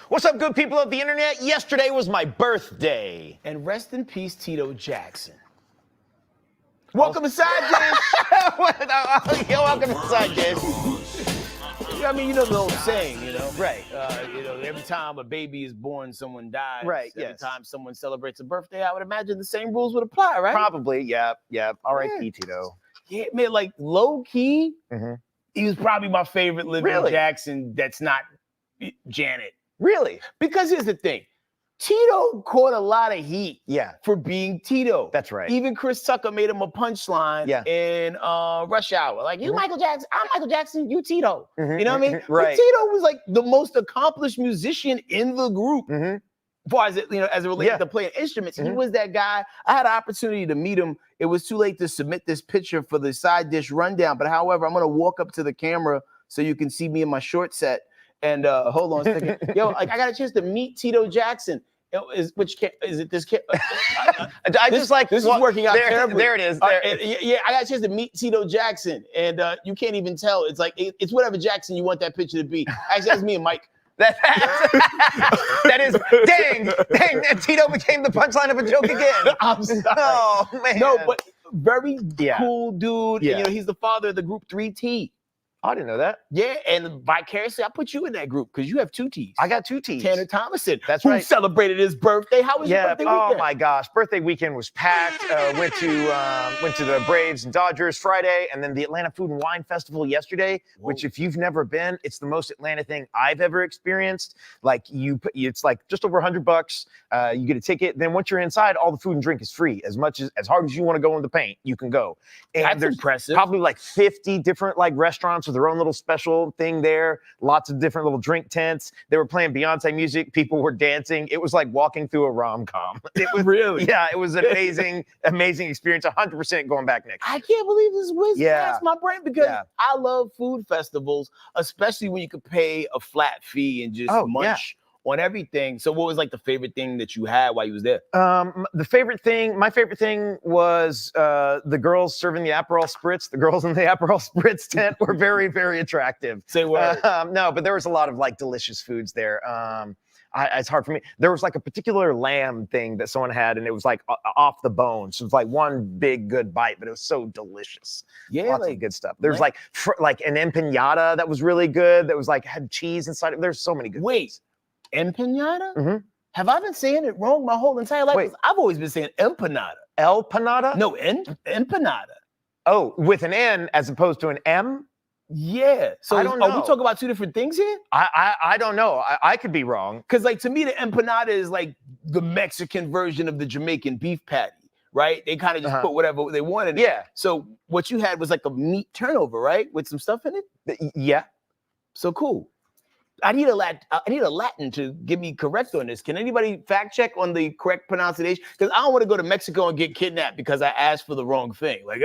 What's up, good people of the internet? Yesterday was my birthday. And rest in peace, Tito Jackson. Welcome to Side Dish. Yo, welcome to Side Dish. I mean, you know the old saying, you know? Right. Every time a baby is born, someone dies. Right, Every yes. time someone celebrates a birthday, I would imagine the same rules would apply, right? Probably, yeah. R.I.P. Tito. Yeah, man, like low-key, he was probably my favorite living Really? Jackson that's not Janet. Really? Because here's the thing. Tito caught a lot of heat Yeah. for being Tito. That's right. Even Chris Tucker made him a punchline in Rush Hour. Like, you Michael Jackson, I'm Michael Jackson, you Tito. You know what I mean? Right. But Tito was like the most accomplished musician in the group. As far as it, as it relates to playing instruments. He was that guy. I had an opportunity to meet him. It was too late to submit this picture for the Side Dish rundown. But however, I'm gonna walk up to the camera so you can see me in my short set. And hold on a second. Yo, like I got a chance to meet Tito Jackson. Is it this kid? This is working out terribly. There it is. Yeah, I got a chance to meet Tito Jackson, and you can't even tell. It's like it's whatever Jackson you want that picture to be. Actually, that's me and Mike. That is dang. Tito became the punchline of a joke again. I'm sorry. Oh man. No, but very cool dude. Yeah. And, he's the father of the group 3T. I didn't know that. Yeah, and vicariously, I put you in that group because you have 2 T's. I got 2 T's. Tanner Thomason. That's who right. Celebrated his birthday. How was your birthday weekend? Oh my gosh, birthday weekend was packed. Went to the Braves and Dodgers Friday, and then the Atlanta Food and Wine Festival yesterday. Whoa. Which, if you've never been, it's the most Atlanta thing I've ever experienced. Like it's like just over $100. You get a ticket. Then once you're inside, all the food and drink is free. As hard as you want to go in the paint, you can go. And that's there's impressive. Probably like 50 different like restaurants with their own little special thing there. Lots of different little drink tents. They were playing Beyonce music. People were dancing. It was like walking through a rom-com. It was really, yeah. It was an amazing experience. 100% going back next year. I can't believe this whizzed past my brain because Yeah. I love food festivals, especially when you could pay a flat fee and just munch on everything. So what was like the favorite thing that you had while you was there? My favorite thing was the girls serving the Aperol Spritz. The girls in the Aperol Spritz tent were very, very attractive. Say what? No, but there was a lot of like delicious foods there. It's hard for me. There was like a particular lamb thing that someone had, and it was like off the bone. So it was like one big good bite, but it was so delicious. Yeah, Lots of good stuff. There's like an empanada that was really good. That was like had cheese inside it. There's so many good. Wait. Empanada? Have I been saying it wrong my whole entire life? Wait. I've always been saying empanada. El panada? No, empanada. Oh, with an N as opposed to an M? Yeah. So I don't know. Are we talking about 2 different things here? I don't know. I could be wrong. Because like to me, the empanada is like the Mexican version of the Jamaican beef patty, right? They kind of just put whatever they want in it. Yeah. So what you had was like a meat turnover, right? With some stuff in it? Yeah. So cool. I need a Latin to get me correct on this. Can anybody fact check on the correct pronunciation? Because I don't want to go to Mexico and get kidnapped because I asked for the wrong thing. Like,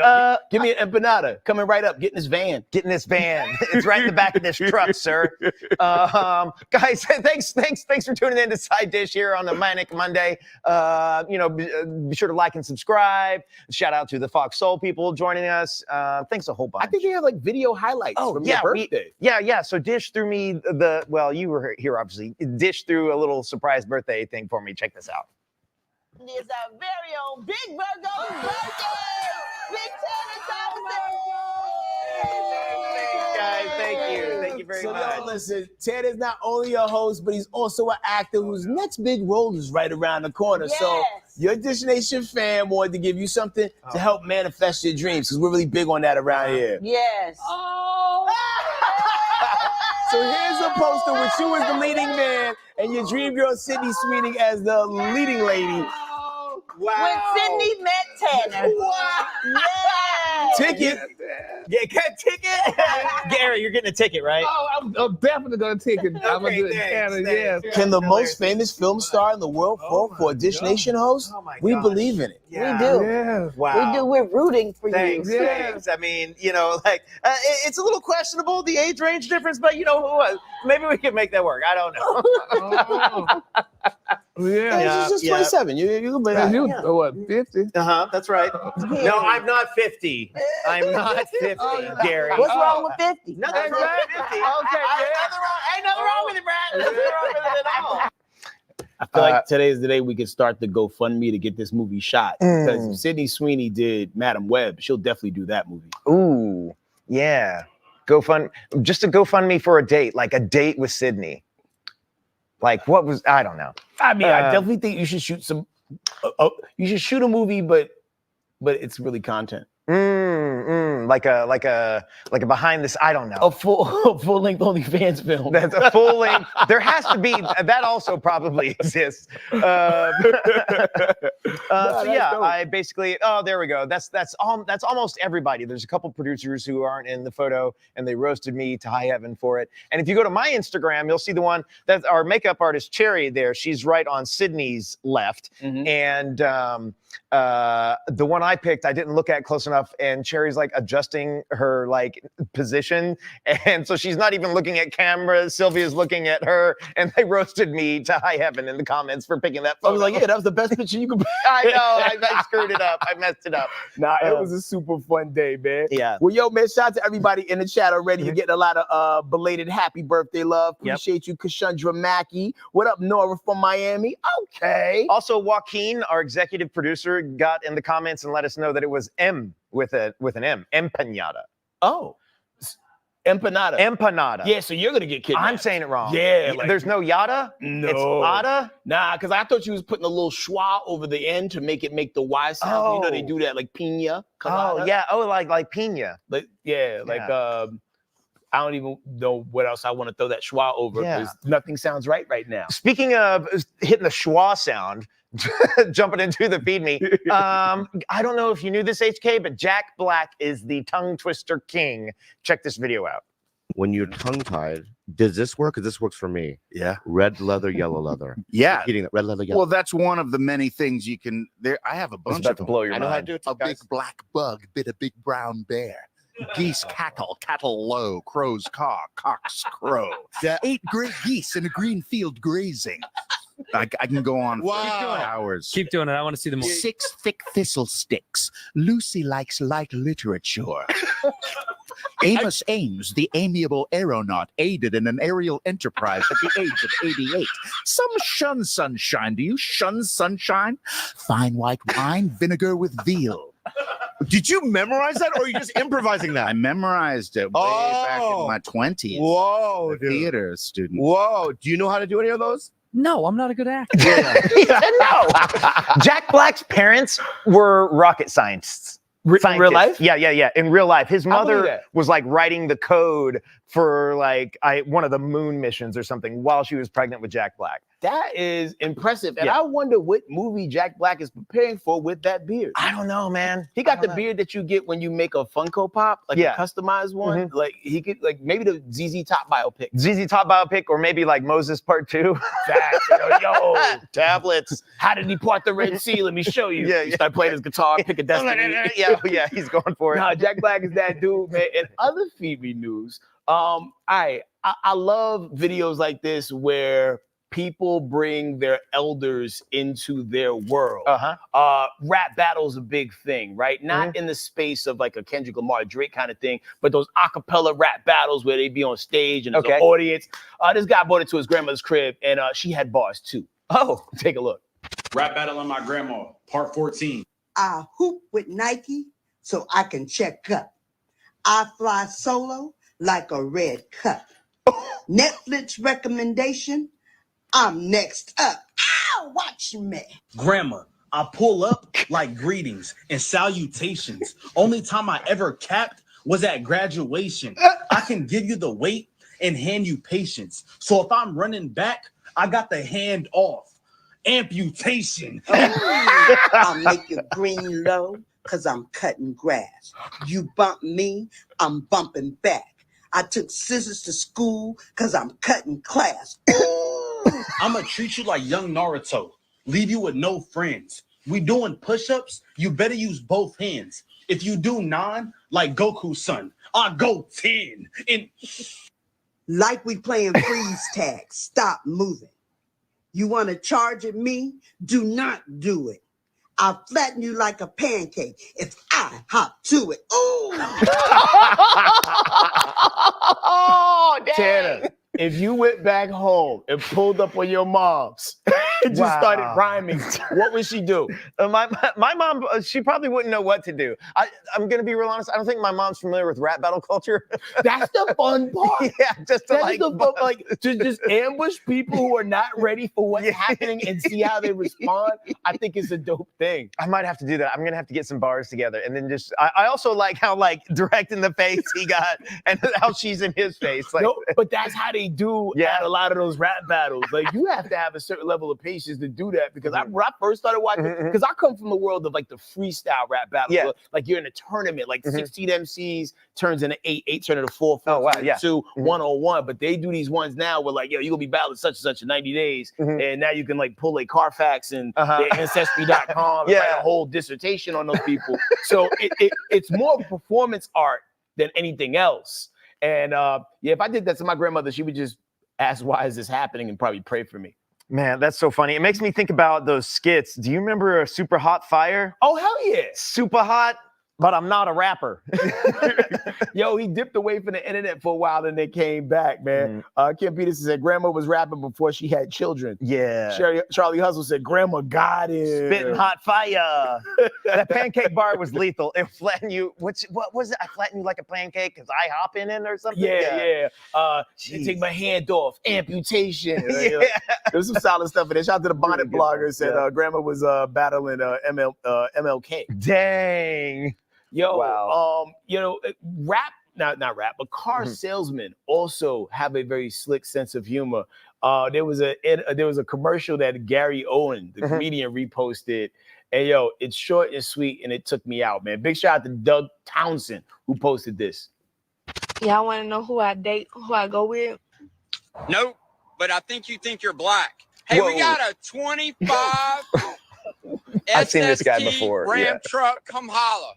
give me an empanada. Coming right up. Get in this van. Get in this van. It's right in the back of this truck, sir. Guys, thanks for tuning in to Side Dish here on the Manic Monday. Be sure to like and subscribe. Shout out to the Fox Soul people joining us. Thanks a whole bunch. I think they have like video highlights from your birthday. So Dish threw me you were here obviously. Dish threw a little surprise birthday thing for me. Check this out. It's our very own Big Virgo's birthday! Big Tanner Guys, thank you very much. So listen, Ted is not only a host, but he's also an actor whose next big role is right around the corner. Yes. So your Dish Nation fan wanted to give you something to help manifest your dreams, because we're really big on that around here. Yes. Oh! So here's a poster with you as the leading man and your dream girl Sydney Sweeney as the leading lady. Wow. When Sydney met Tanner. Wow. Yeah. Ticket. Get ticket. Gary, you're getting a ticket, right? Oh, I'm definitely going to take it. I'm going to do it. Yes. Can the most famous film star in the world fall for a Dish Nation host? We believe in it. Yeah. We do. Yes. Wow. We do. We're rooting for Thanks. you. Thanks. I mean, it's a little questionable, the age range difference, but maybe we can make that work. I don't know. Yeah. It's just 27. You what, 50? That's right. No, I'm not 50. I'm not Not 50, Gary. What's wrong with 50? Nothing wrong with 50. Okay, Ain't nothing wrong with it, Brad. Nothing wrong with it at all. I feel like today is the day we can start the GoFundMe to get this movie shot. Because if Sydney Sweeney did Madam Web, she'll definitely do that movie. Ooh, yeah. Just a GoFundMe for a date, like a date with Sydney. Like I don't know. I mean, I definitely think you should shoot some. You should shoot a movie, but it's really content. Like a behind this. I don't know. A full length OnlyFans film. That's a full length. There has to be that. Also probably exists. So yeah, dope. I basically. Oh, there we go. That's almost everybody. There's a couple producers who aren't in the photo, and they roasted me to high heaven for it. And if you go to my Instagram, you'll see the one that our makeup artist Cherry there. She's right on Sydney's left, and the one I picked, I didn't look at close enough, and Cherry's like adjusting her like position, and so she's not even looking at camera. Sylvia's looking at her, and they roasted me to high heaven in the comments for picking that photo. I was like, yeah, that was the best picture you could. I know, I screwed it up. I messed it up. Nah, it was a super fun day, man. Yeah. Well, yo, man, shout out to everybody in the chat already. You're getting a lot of belated happy birthday love. Appreciate you, Kashundra Mackey. What up, Nora from Miami? Okay. Also, Joaquin, our executive producer, got in the comments and let us know that it was M with an M, empanada. Oh, empanada. Empanada. Yeah, so you're gonna get kidnapped. I'm saying it wrong. Yeah, there's no yada. No, it's ada. Nah, because I thought you was putting a little schwa over the end to make the Y sound. Oh. You know they do that like pina. Colada. Oh yeah. Oh, like pina. Like I don't even know what else I want to throw that schwa over because nothing sounds right now. Speaking of hitting the schwa sound, jumping into the feed me. I don't know if you knew this, HK, but Jack Black is the tongue twister king. Check this video out. When you're tongue-tied, does this work? Because this works for me. Yeah. Red leather, yellow leather. Yeah. Eating that red leather, yellow. Well, that's one of the many things you can. There, I have a bunch of them. Blow your I know how to mind. do it. A big black bug bit a big brown bear. Geese cackle, cattle low, crows caw, cocks crow. 8 great geese in a green field grazing. I can go on for hours. Keep doing it. I want to see the more. 6 thick thistle sticks. Lucy likes light literature. Amos Ames, the amiable aeronaut, aided in an aerial enterprise at the age of 88. Some shun sunshine. Do you shun sunshine? Fine white wine, vinegar with veal. Did you memorize that, or are you just improvising that? I memorized it way back in my 20s. Whoa, dude. Theater student. Whoa. Do you know how to do any of those? No, I'm not a good actor. He said no. Jack Black's parents were rocket scientists. In real life? Yeah. In real life, his I believe mother that. was like writing the code for like one of the moon missions or something while she was pregnant with Jack Black. That is impressive. And Yeah. I wonder what movie Jack Black is preparing for with that beard. I don't know, man. He got the beard that you get when you make a Funko Pop, like a customized one. Like he could, like maybe the ZZ Top biopic. ZZ Top biopic, or maybe like Moses Part 2. Yo, Tablets. how did he part the Red Sea? Let me show you. Yeah, You start playing his guitar, pick a destiny. yeah, he's going for it. Nah, Jack Black is that dude, man. And other Feed Me news, I love videos like this where people bring their elders into their world. Rap battle's a big thing, right? Not in the space of like a Kendrick Lamar Drake kind of thing, but those acapella rap battles where they be on stage and there's an audience. This guy brought it to his grandmother's crib, and she had bars too. Oh, take a look. Rap battle on my grandma, part 14. I hoop with Nike so I can check up. I fly solo like a red cup. Netflix recommendation, I'm next up. Ow, watch me. Grandma, I pull up like greetings and salutations. Only time I ever capped was at graduation. I can give you the weight and hand you patience. So if I'm running back, I got the hand off. Amputation. I'll make you green low because I'm cutting grass. You bump me, I'm bumping back. I took scissors to school because I'm cutting class. I'ma treat you like young Naruto. Leave you with no friends. We doing push-ups, you better use both hands. If you do 9, like Goku's son, I'll go 10. And Like we playing freeze tag. Stop moving. You want to charge at me? Do not do it. I'll flatten you like a pancake if I hop to it. Ooh! Oh, dang. Tanner, if you went back home and pulled up on your mom's and just started rhyming, what would she do? My mom, she probably wouldn't know what to do. I'm going to be real honest. I don't think my mom's familiar with rap battle culture. That's the fun part. Yeah, just to just ambush people who are not ready for what's happening and see how they respond. I think it's a dope thing. I might have to do that. I'm going to have to get some bars together. And then just, I also like how direct in the face he got and how she's in his face. Like, no, but that's how they do at a lot of those rap battles. Like, you have to have a certain level of patience to do that, because when I first started watching, because I come from the world of like the freestyle rap battles. Yeah. Like, you're in a tournament, like 16 MCs turns into 8 turn into 4, 4 2, 1-on-1. But they do these ones now where like, yo, you're gonna be battling such and such in 90 days. And now you can like pull a Carfax and their Ancestry.com and write a whole dissertation on those people. So it's more performance art than anything else. And if I did that to my grandmother, she would just ask, why is this happening? And probably pray for me. Man, that's so funny. It makes me think about those skits. Do you remember Super Hot Fire? Oh, hell yeah. Super hot, but I'm not a rapper. Yo, he dipped away from the internet for a while and then came back, man. Kim Peterson said grandma was rapping before she had children. Yeah. Charlie Hustle said grandma got it. Spitting hot fire. That pancake bar was lethal. It flattened you. What was it? I flatten you like a pancake because I hop in it or something? Yeah. Take my hand off. Amputation. There's some solid stuff in there. Shout out to the Bonnet blogger. Said grandma was battling MLK. Dang. Yo, rap, not rap, but car salesmen also have a very slick sense of humor. There was a commercial that Gary Owen, the comedian, reposted. And yo, it's short and sweet, and it took me out, man. Big shout out to Doug Townsend, who posted this. Y'all want to know who I date, who I go with? Nope, but I think you think you're black. Hey, we got a 25 I've seen this guy SST before. Ram truck. Come holla.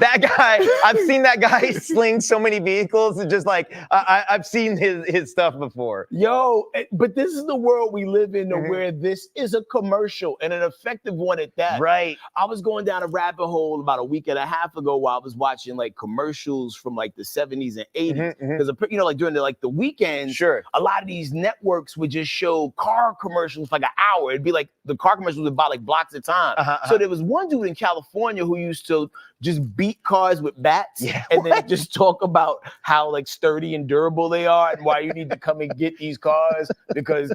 That guy, I've seen that guy sling so many vehicles. It's just like, I've seen his stuff before. Yo, but this is the world we live in where this is a commercial and an effective one at that. Right. I was going down a rabbit hole about a week and a half ago while I was watching like commercials from like the 70s and 80s. Because, like during the weekends, a lot of these networks would just show car commercials for like an hour. It'd be like the car commercials would buy like blocks of time. So there was one dude in California who used to just beat cars with bats and then just talk about how like sturdy and durable they are and why you need to come and get these cars because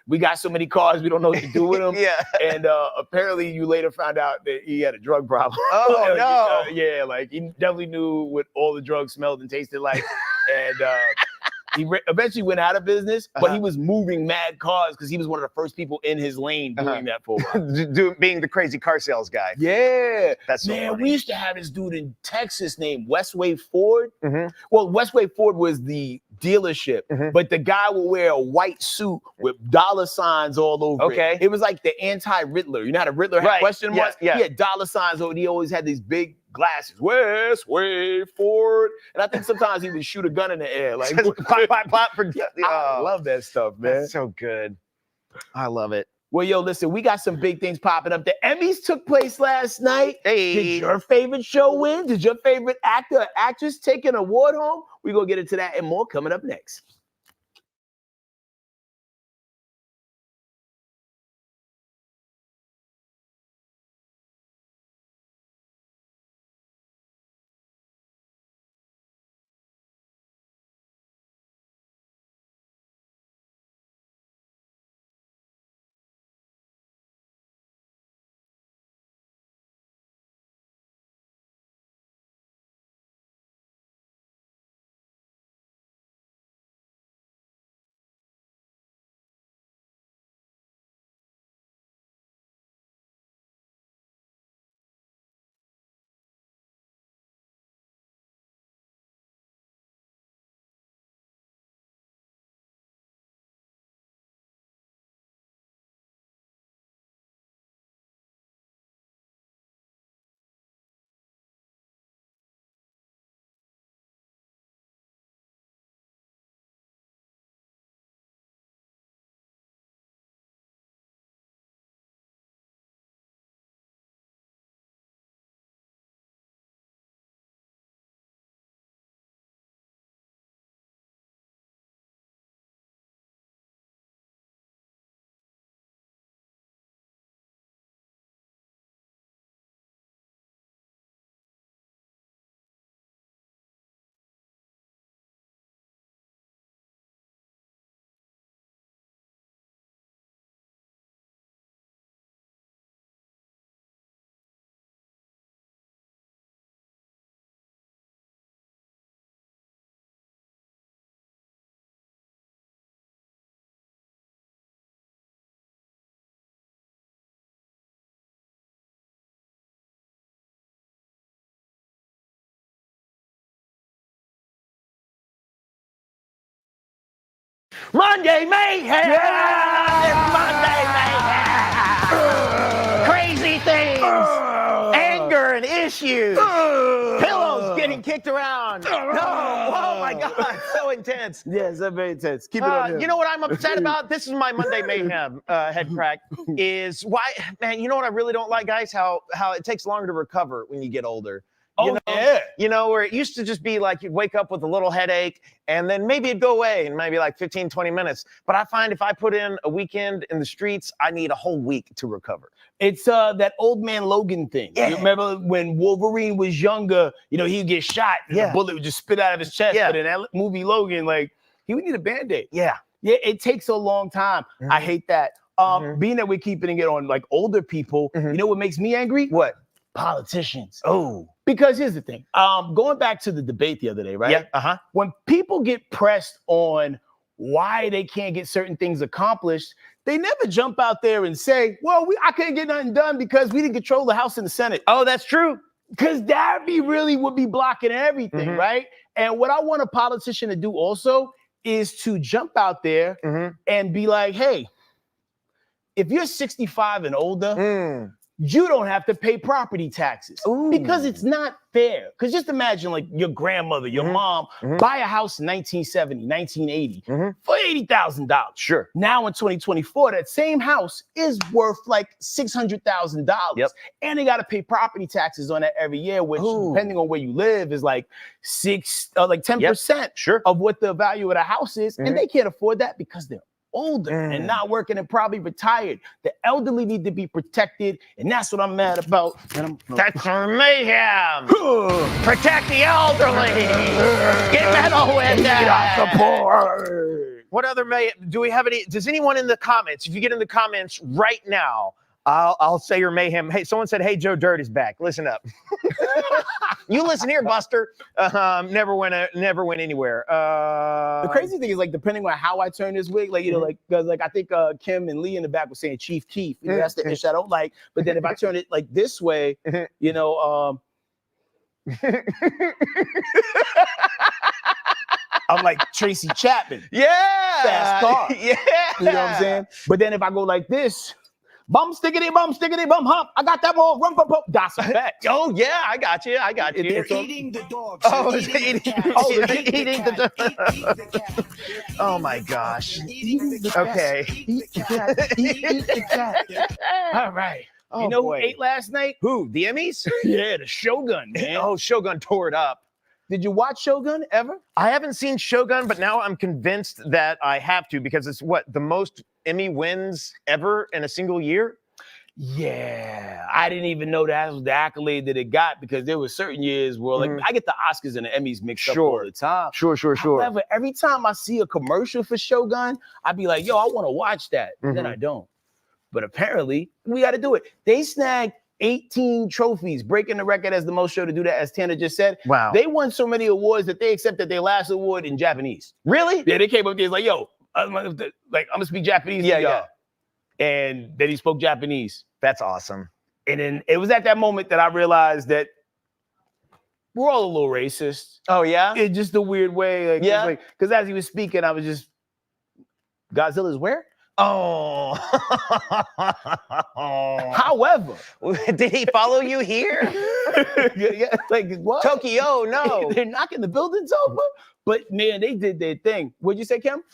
we got so many cars we don't know what to do with them. And apparently you later found out that he had a drug problem. Oh no. Like he definitely knew what all the drugs smelled and tasted like. And he eventually went out of business, but he was moving mad cars because he was one of the first people in his lane doing that for a while. Being the crazy car sales guy. Yeah. That's so funny. We used to have this dude in Texas named Westway Ford. Well, Westway Ford was the dealership, but the guy would wear a white suit with dollar signs all over it. It was like the anti-Riddler. You know how the Riddler had question marks? He had dollar signs over it. He always had these big glasses. Westway Ford. And I think sometimes he would shoot a gun in the air. Like, pop, pop, pop. I love that stuff, man. That's so good. I love it. Well, yo, listen, we got some big things popping up. The Emmys took place last night. Did your favorite show win? Did your favorite actor or actress take an award home? We're going to get into that and more coming up next. Monday Mayhem! Monday Mayhem! Crazy things! Anger and issues! Pillows getting kicked around! No! Oh my God! So intense. Yes, that's very intense. Keep it on. You know what I'm upset about? This is my Monday Mayhem head crack. Is why, man, you know what I really don't like, guys? How it takes longer to recover when you get older. You know, where it used to just be like you'd wake up with a little headache and then maybe it'd go away in maybe like 15, 20 minutes. But I find if I put in a weekend in the streets, I need a whole week to recover. It's that old man Logan thing. Yeah. You remember when Wolverine was younger, you know, he'd get shot and the bullet would just spit out of his chest. But in that movie Logan, like, he would need a Band-Aid. Yeah, it takes a long time. I hate that. Being that we're keeping it on like older people, you know what makes me angry? What? Politicians. Oh. Because here's the thing. Going back to the debate the other day, right? Yeah. When people get pressed on why they can't get certain things accomplished, they never jump out there and say, well, I couldn't get nothing done because we didn't control the House and the Senate. Oh, that's true. Because that really would be blocking everything, right? And what I want a politician to do also is to jump out there and be like, hey, if you're 65 and older, you don't have to pay property taxes because it's not fair. Because just imagine like your grandmother, your mom, buy a house in 1970, 1980 for $80,000. Sure. Now in 2024, that same house is worth like $600,000. Yep. And they got to pay property taxes on that every year, which depending on where you live is like 10% of what the value of the house is. And they can't afford that because they're older and not working and probably retired. The elderly need to be protected, and that's what I'm mad about. That's mayhem. Protect the elderly. Get metal with that. Support. What other do we have any? Does anyone in the comments? If you get in the comments right now, I'll say your mayhem. Hey, someone said, "Hey, Joe Dirt is back." Listen up. You listen here, Buster. Never went anywhere. The crazy thing is, like, depending on how I turn this wig, like, you know, like, because like I think Kim and Lee in the back were saying Chief Keef. You know, that's the ish I don't like. But then if I turn it like this way, you know, I'm like Tracy Chapman. Yeah. Fast car. Yeah. You know what I'm saying? But then if I go like this, bum stickity bum hop. I got that more rum pum pum. That's a fact. Oh yeah, I got you. They're eating the dogs. Oh, eating the cat. eating the dog. Oh my gosh. Okay. Eat the cat. All right. Oh, you know boy. who ate last night? Who? The Emmys? Yeah, the Shogun, man. Oh, Shogun tore it up. Did you watch Shogun ever? I haven't seen Shogun, but now I'm convinced that I have to because it's the most Emmy wins ever in a single year? Yeah, I didn't even know that was the accolade that it got because there were certain years where like I get the Oscars and the Emmys mixed up all the time. Sure. However, every time I see a commercial for Shogun, I'd be like, yo, I want to watch that. And then I don't. But apparently, we got to do it. They snagged 18 trophies, breaking the record as the most show to do that, as Tanner just said. Wow. They won so many awards that they accepted their last award in Japanese. Really? Yeah, they came up there like, yo, I'm gonna speak Japanese. Yeah. And then he spoke Japanese. That's awesome. And then it was at that moment that I realized that we're all a little racist. Oh, yeah? In just a weird way. Like, because as he was speaking, I was just, Godzilla's where? Oh. However. Did he follow you here? Yeah, like what? Tokyo, no. They're knocking the buildings over. But man, they did their thing. What'd you say, Kim?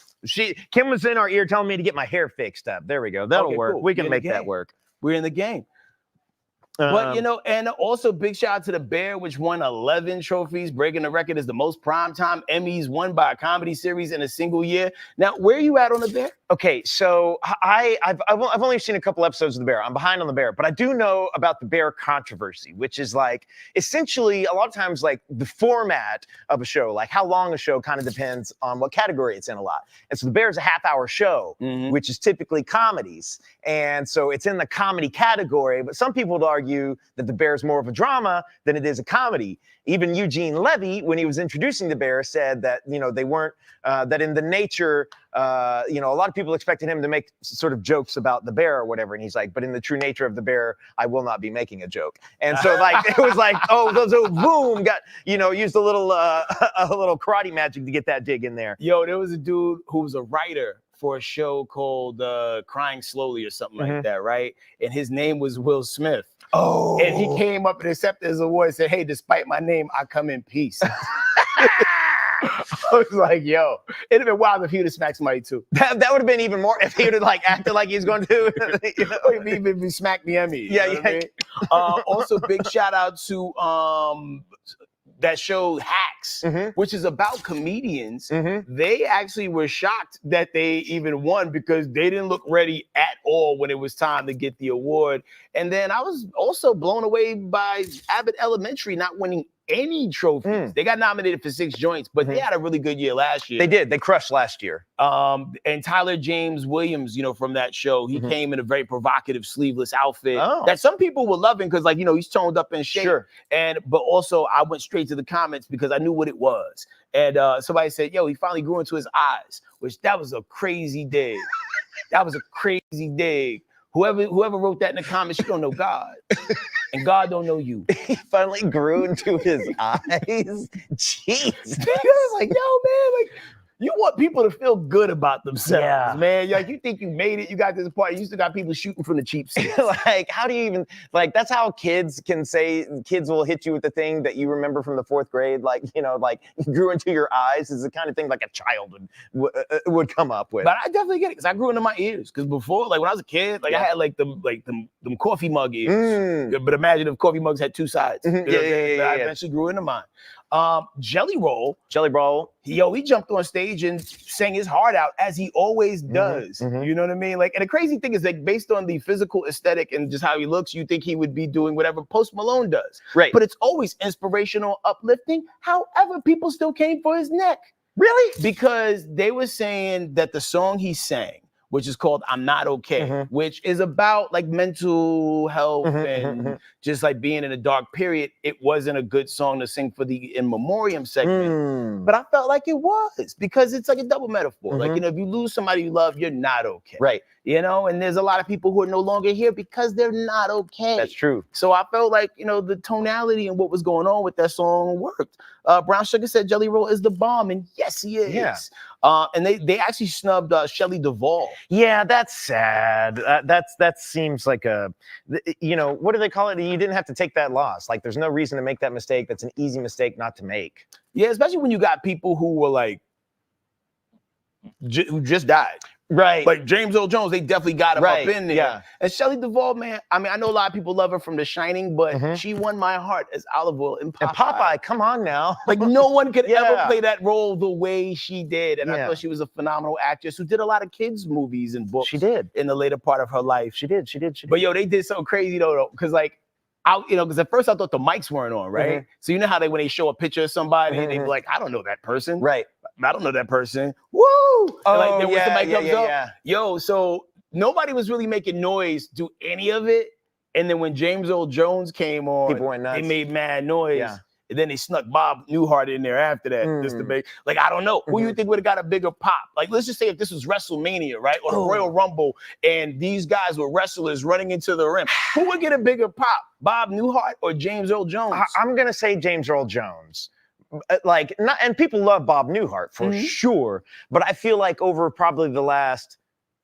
Kim was in our ear telling me to get my hair fixed up. There we go. That'll work. Cool. We can make that work. We're in the game. But, you know, and also big shout out to the Bear, which won 11 trophies, breaking the record as the most primetime Emmys won by a comedy series in a single year. Now, where are you at on the Bear? Okay, so I've only seen a couple episodes of The Bear. I'm behind on The Bear, but I do know about the Bear controversy, which is like essentially a lot of times like the format of a show, like how long a show kind of depends on what category it's in a lot. And so The Bear is a half-hour show, which is typically comedies. And so it's in the comedy category, but some people would argue argue that The Bear is more of a drama than it is a comedy. Even Eugene Levy, when he was introducing The Bear, said that, they weren't, that in the nature, a lot of people expected him to make sort of jokes about the bear or whatever. And he's like, but in the true nature of the bear, I will not be making a joke. And so like, it was like, boom, used a little karate magic to get that dig in there. Yo, there was a dude who was a writer for a show called Crying Slowly or something like that, right? And his name was Will Smith. Oh. And he came up and accepted his award and said, hey, despite my name, I come in peace. I was like, yo, it'd have been wild if he would have smacked somebody too. That would have been even more if he would have like acted like he was going to. If he smacked the Emmy. Yeah, you know what I mean? Also, big shout out to that show Hacks, which is about comedians. They actually were shocked that they even won because they didn't look ready at all when it was time to get the award. And then I was also blown away by Abbott Elementary not winning any trophies. They got nominated for 6 joints, but they had a really good year last year. They did. They crushed last year. And Tyler James Williams, from that show, he came in a very provocative sleeveless outfit that some people were loving because, like, he's toned up in shape. Sure. But also I went straight to the comments because I knew what it was. And somebody said, yo, he finally grew into his eyes, which that was a crazy dig. That was a crazy dig. Whoever wrote that in the comments, you don't know God. And God don't know you. He finally grew into his eyes. Jeez. I was like, yo, man, like, you want people to feel good about themselves, man. Like, you think you made it, you got this part, you still got people shooting from the cheap seats. Like, how do you even, like, that's how kids can say, kids will hit you with the thing that you remember from the 4th grade, like, like, grew into your eyes is the kind of thing like a child would come up with. But I definitely get it, because I grew into my ears. Because before, like, when I was a kid, like, I had, like, them coffee mug ears. But imagine if coffee mugs had 2 sides. I eventually grew into mine. JellyRoll, he jumped on stage and sang his heart out as he always does. You know what I mean? Like, and the crazy thing is, like, based on the physical aesthetic and just how he looks, you think he would be doing whatever Post Malone does. Right. But it's always inspirational, uplifting. However, people still came for his neck. Really? Because they were saying that the song he sang, which is called I'm Not Okay, which is about like mental health and just like being in a dark period. It wasn't a good song to sing for the In Memoriam segment. But I felt like it was because it's like a double metaphor. Like, if you lose somebody you love, you're not okay. Right. And there's a lot of people who are no longer here because they're not okay. That's true. So I felt like, the tonality and what was going on with that song worked. Brown Sugar said JellyRoll is the bomb, and yes, he is. Yeah. And they actually snubbed Shelley Duvall. Yeah, that's sad. That seems like a, what do they call it? You didn't have to take that loss. Like, there's no reason to make that mistake. That's an easy mistake not to make. Yeah, especially when you got people who were like, who just died. Right. Like James Earl Jones, they definitely got him up in there. Yeah. And Shelley Duvall, man, I mean, I know a lot of people love her from The Shining, but she won my heart as Olive Oyl in Popeye. And Popeye, come on now. Like, no one could ever play that role the way she did. And I thought she was a phenomenal actress who did a lot of kids' movies and books. She did. In the later part of her life. She did. But yo, they did something crazy though, because like, because at first I thought the mics weren't on, right? So you know how when they show a picture of somebody, they be like, I don't know that person. Right. I don't know that person. Woo! Like, then once the mic comes up, yo, so nobody was really making noise to any of it. And then when James Earl Jones came on, people went nuts. They made mad noise. Yeah. And then they snuck Bob Newhart in there after that. Just to make, like, I don't know. Who you think would have got a bigger pop? Like, let's just say if this was WrestleMania, right? Or the Royal Rumble, and these guys were wrestlers running into the ring. Who would get a bigger pop? Bob Newhart or James Earl Jones? I'm going to say James Earl Jones. And people love Bob Newhart for sure. But I feel like over probably the last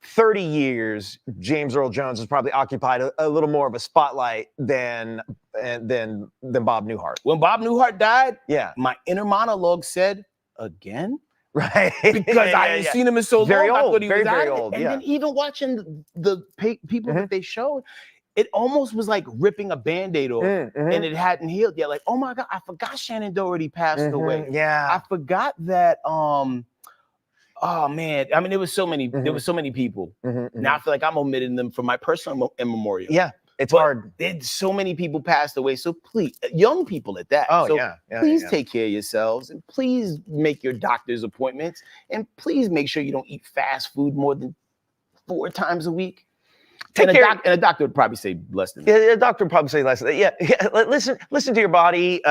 30 years, James Earl Jones has probably occupied a little more of a spotlight than Bob Newhart. When Bob Newhart died, yeah, my inner monologue said, again? Right. Because I hadn't seen him in so long. Very old. I thought he was very out. old. And then even watching the people that they showed, it almost was like ripping a Band-Aid off and it hadn't healed yet. Like, oh my God, I forgot Shannon Doherty passed away. Yeah. I forgot that, oh man, I mean, there was so many people. Now I feel like I'm omitting them from my personal memorial. Yeah, it's hard. So many people passed away. So please, young people at that. Oh, so please take care of yourselves and please make your doctor's appointments and please make sure you don't eat fast food more than 4 times a week. Take and, care. and a doctor would probably say less than that. Yeah, a doctor would probably say less. Yeah. Listen to your body.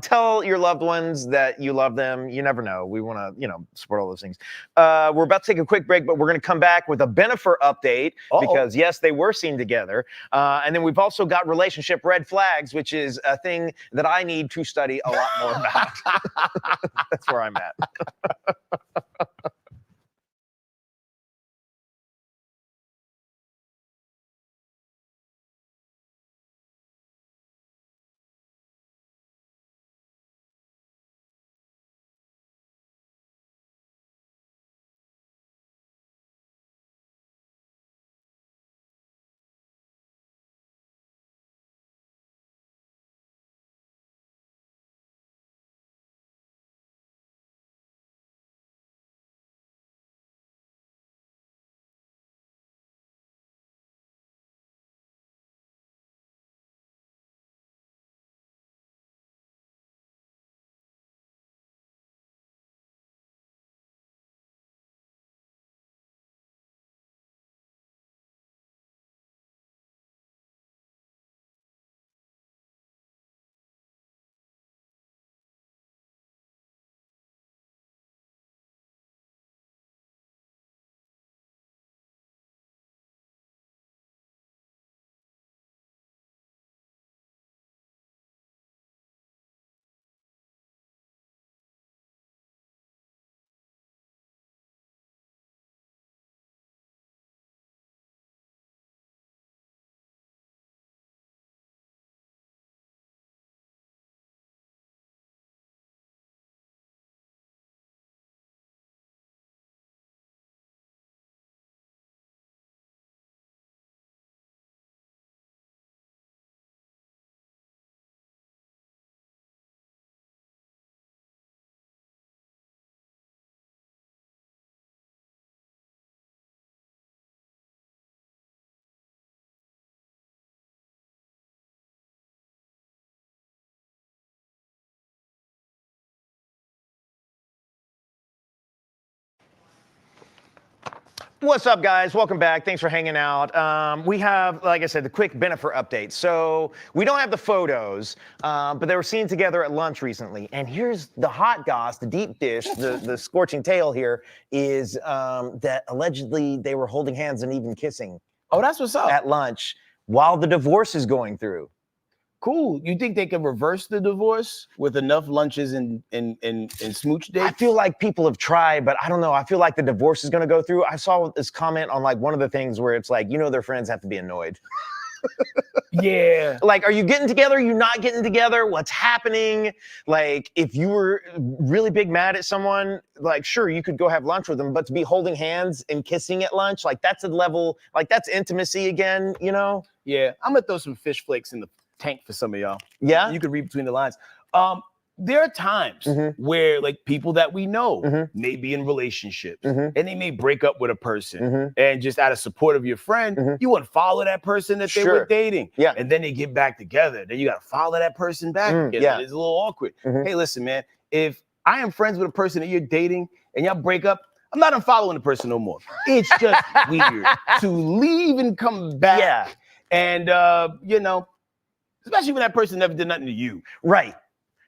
Tell your loved ones that you love them. You never know. We want to, support all those things. We're about to take a quick break, but we're going to come back with a Bennifer update because yes, they were seen together. And then we've also got relationship red flags, which is a thing that I need to study a lot more about. That's where I'm at. What's up, guys? Welcome back. Thanks for hanging out. We have, like I said, the quick Bennifer update. So we don't have the photos, but they were seen together at lunch recently. And here's the hot goss, the deep dish, the scorching tale here is that allegedly they were holding hands and even kissing. Oh, that's what's up. At lunch while the divorce is going through. Cool. You think they can reverse the divorce with enough lunches and smooch dates? I feel like people have tried, but I don't know. I feel like the divorce is going to go through. I saw this comment on like one of the things where it's like, their friends have to be annoyed. Yeah. Like, are you getting together? Are you not getting together? What's happening? Like, if you were really big mad at someone, like, sure, you could go have lunch with them, but to be holding hands and kissing at lunch, like, that's a level, like, that's intimacy again, Yeah. I'm going to throw some fish flakes in the tank for some of y'all. Yeah? You can read between the lines. There are times where like people that we know may be in relationships and they may break up with a person and just out of support of your friend, you want to follow that person that they were dating. Yeah. And then they get back together. Then you got to follow that person back again. Yeah. It's a little awkward. Hey, listen, man, if I am friends with a person that you're dating and y'all break up, I'm not unfollowing the person no more. It's just weird to leave and come back. Yeah. And, especially when that person never did nothing to you. Right.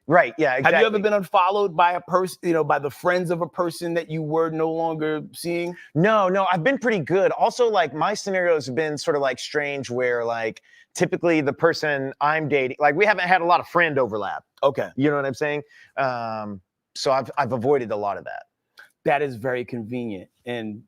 Right. Yeah. Exactly. Have you ever been unfollowed by a person, by the friends of a person that you were no longer seeing? No, I've been pretty good. Also, like my scenarios have been sort of like strange where like typically the person I'm dating, like we haven't had a lot of friend overlap. Okay. You know what I'm saying? So I've avoided a lot of that. That is very convenient. And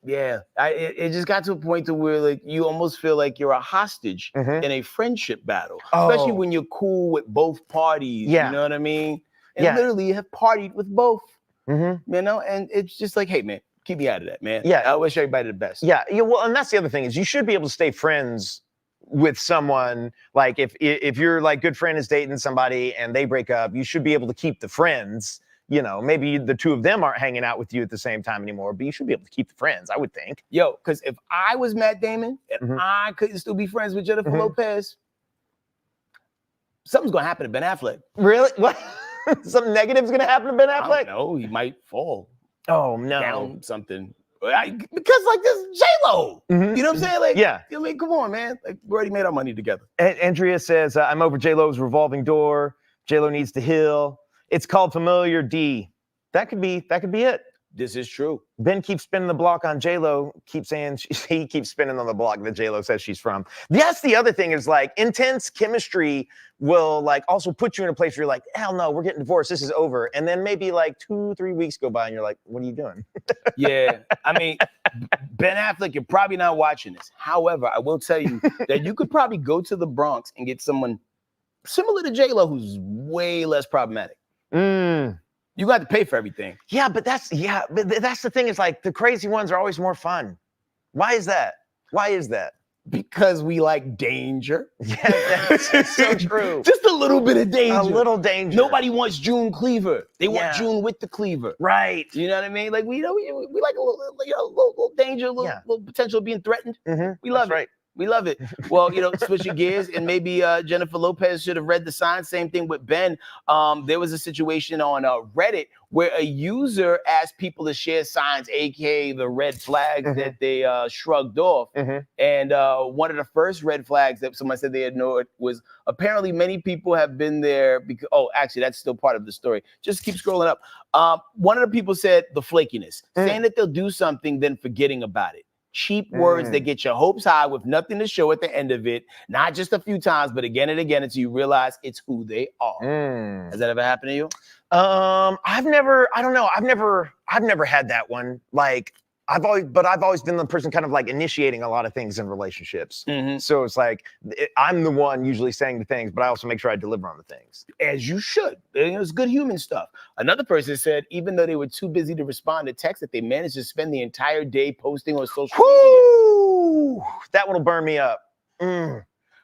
yeah, it just got to a point to where like you almost feel like you're a hostage in a friendship battle, especially when you're cool with both parties. Yeah. You know what I mean? And literally you have partied with both. And it's just like, hey man, keep me out of that, man. Yeah. I wish everybody the best. Yeah. Well, and that's the other thing is you should be able to stay friends with someone. Like if your like good friend is dating somebody and they break up, you should be able to keep the friends. Maybe the two of them aren't hanging out with you at the same time anymore, but you should be able to keep the friends, I would think. Yo, because if I was Matt Damon and I couldn't still be friends with Jennifer Lopez, something's going to happen to Ben Affleck. Really? What? Something negative's going to happen to Ben Affleck? No, he might fall. Oh, no. Down something. Because like this J-Lo. Mhm. You know what I'm saying? Like, Yeah. I mean, come on, man. Like, we already made our money together. Andrea says, I'm over J-Lo's revolving door. J-Lo needs to heal. It's called familiar D. That could be it. This is true. Ben keeps spinning the block on J-Lo, keeps saying he keeps spinning on the block that J-Lo says she's from. That's the other thing is like intense chemistry will like also put you in a place where you're like, hell no, we're getting divorced. This is over. And then maybe like 2-3 weeks go by and you're like, what are you doing? Yeah. I mean, Ben Affleck, you're probably not watching this. However, I will tell you that you could probably go to the Bronx and get someone similar to J-Lo who's way less problematic. You got to pay for everything. Yeah, but that's the thing is like the crazy ones are always more fun. Why is that? Because we like danger. Yeah, that's so true. Just a little bit of danger. A little danger. Nobody wants June Cleaver. They want June with the Cleaver. Right. You know what I mean? Like we like a little danger, a little potential of being threatened. We love it. Right. We love it. Well, switching gears, and maybe Jennifer Lopez should have read the sign. Same thing with Ben. There was a situation on Reddit where a user asked people to share signs, aka the red flags that they shrugged off. And one of the first red flags that someone said they ignored was apparently many people have been there because, actually, that's still part of the story. Just keep scrolling up. One of the people said the flakiness, saying that they'll do something, then forgetting about it. Cheap words that get your hopes high with nothing to show at the end of it, not just a few times, but again and again until you realize it's who they are. Has that ever happened to you? I've never had that one. Like I've always been the person kind of like initiating a lot of things in relationships. So it's like I'm the one usually saying the things, but I also make sure I deliver on the things. As you should. It's good human stuff. Another person said even though they were too busy to respond to text, that they managed to spend the entire day posting on social media. That one will burn me up.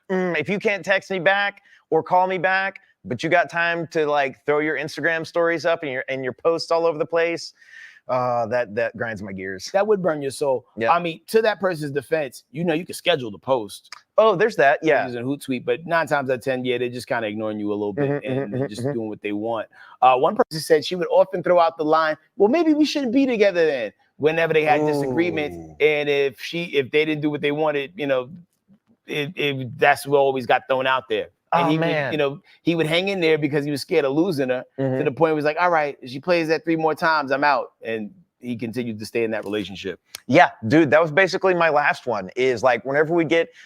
If you can't text me back or call me back, but you got time to like throw your Instagram stories up and your posts all over the place, that grinds my gears. That would burn your soul. Yeah. I mean, to that person's defense, you can schedule the post. Oh, there's that. Yeah. Using Hootsuite, but 9 times out of 10, they're just kind of ignoring you a little bit and just doing what they want. One person said she would often throw out the line, well, maybe we shouldn't be together then, whenever they had disagreements. And if they didn't do what they wanted, that's what always got thrown out there. And he would hang in there because he was scared of losing her to the point where he was like, all right, if she plays that 3 more times, I'm out. And he continued to stay in that relationship. Yeah, dude, that was basically my last one is like whenever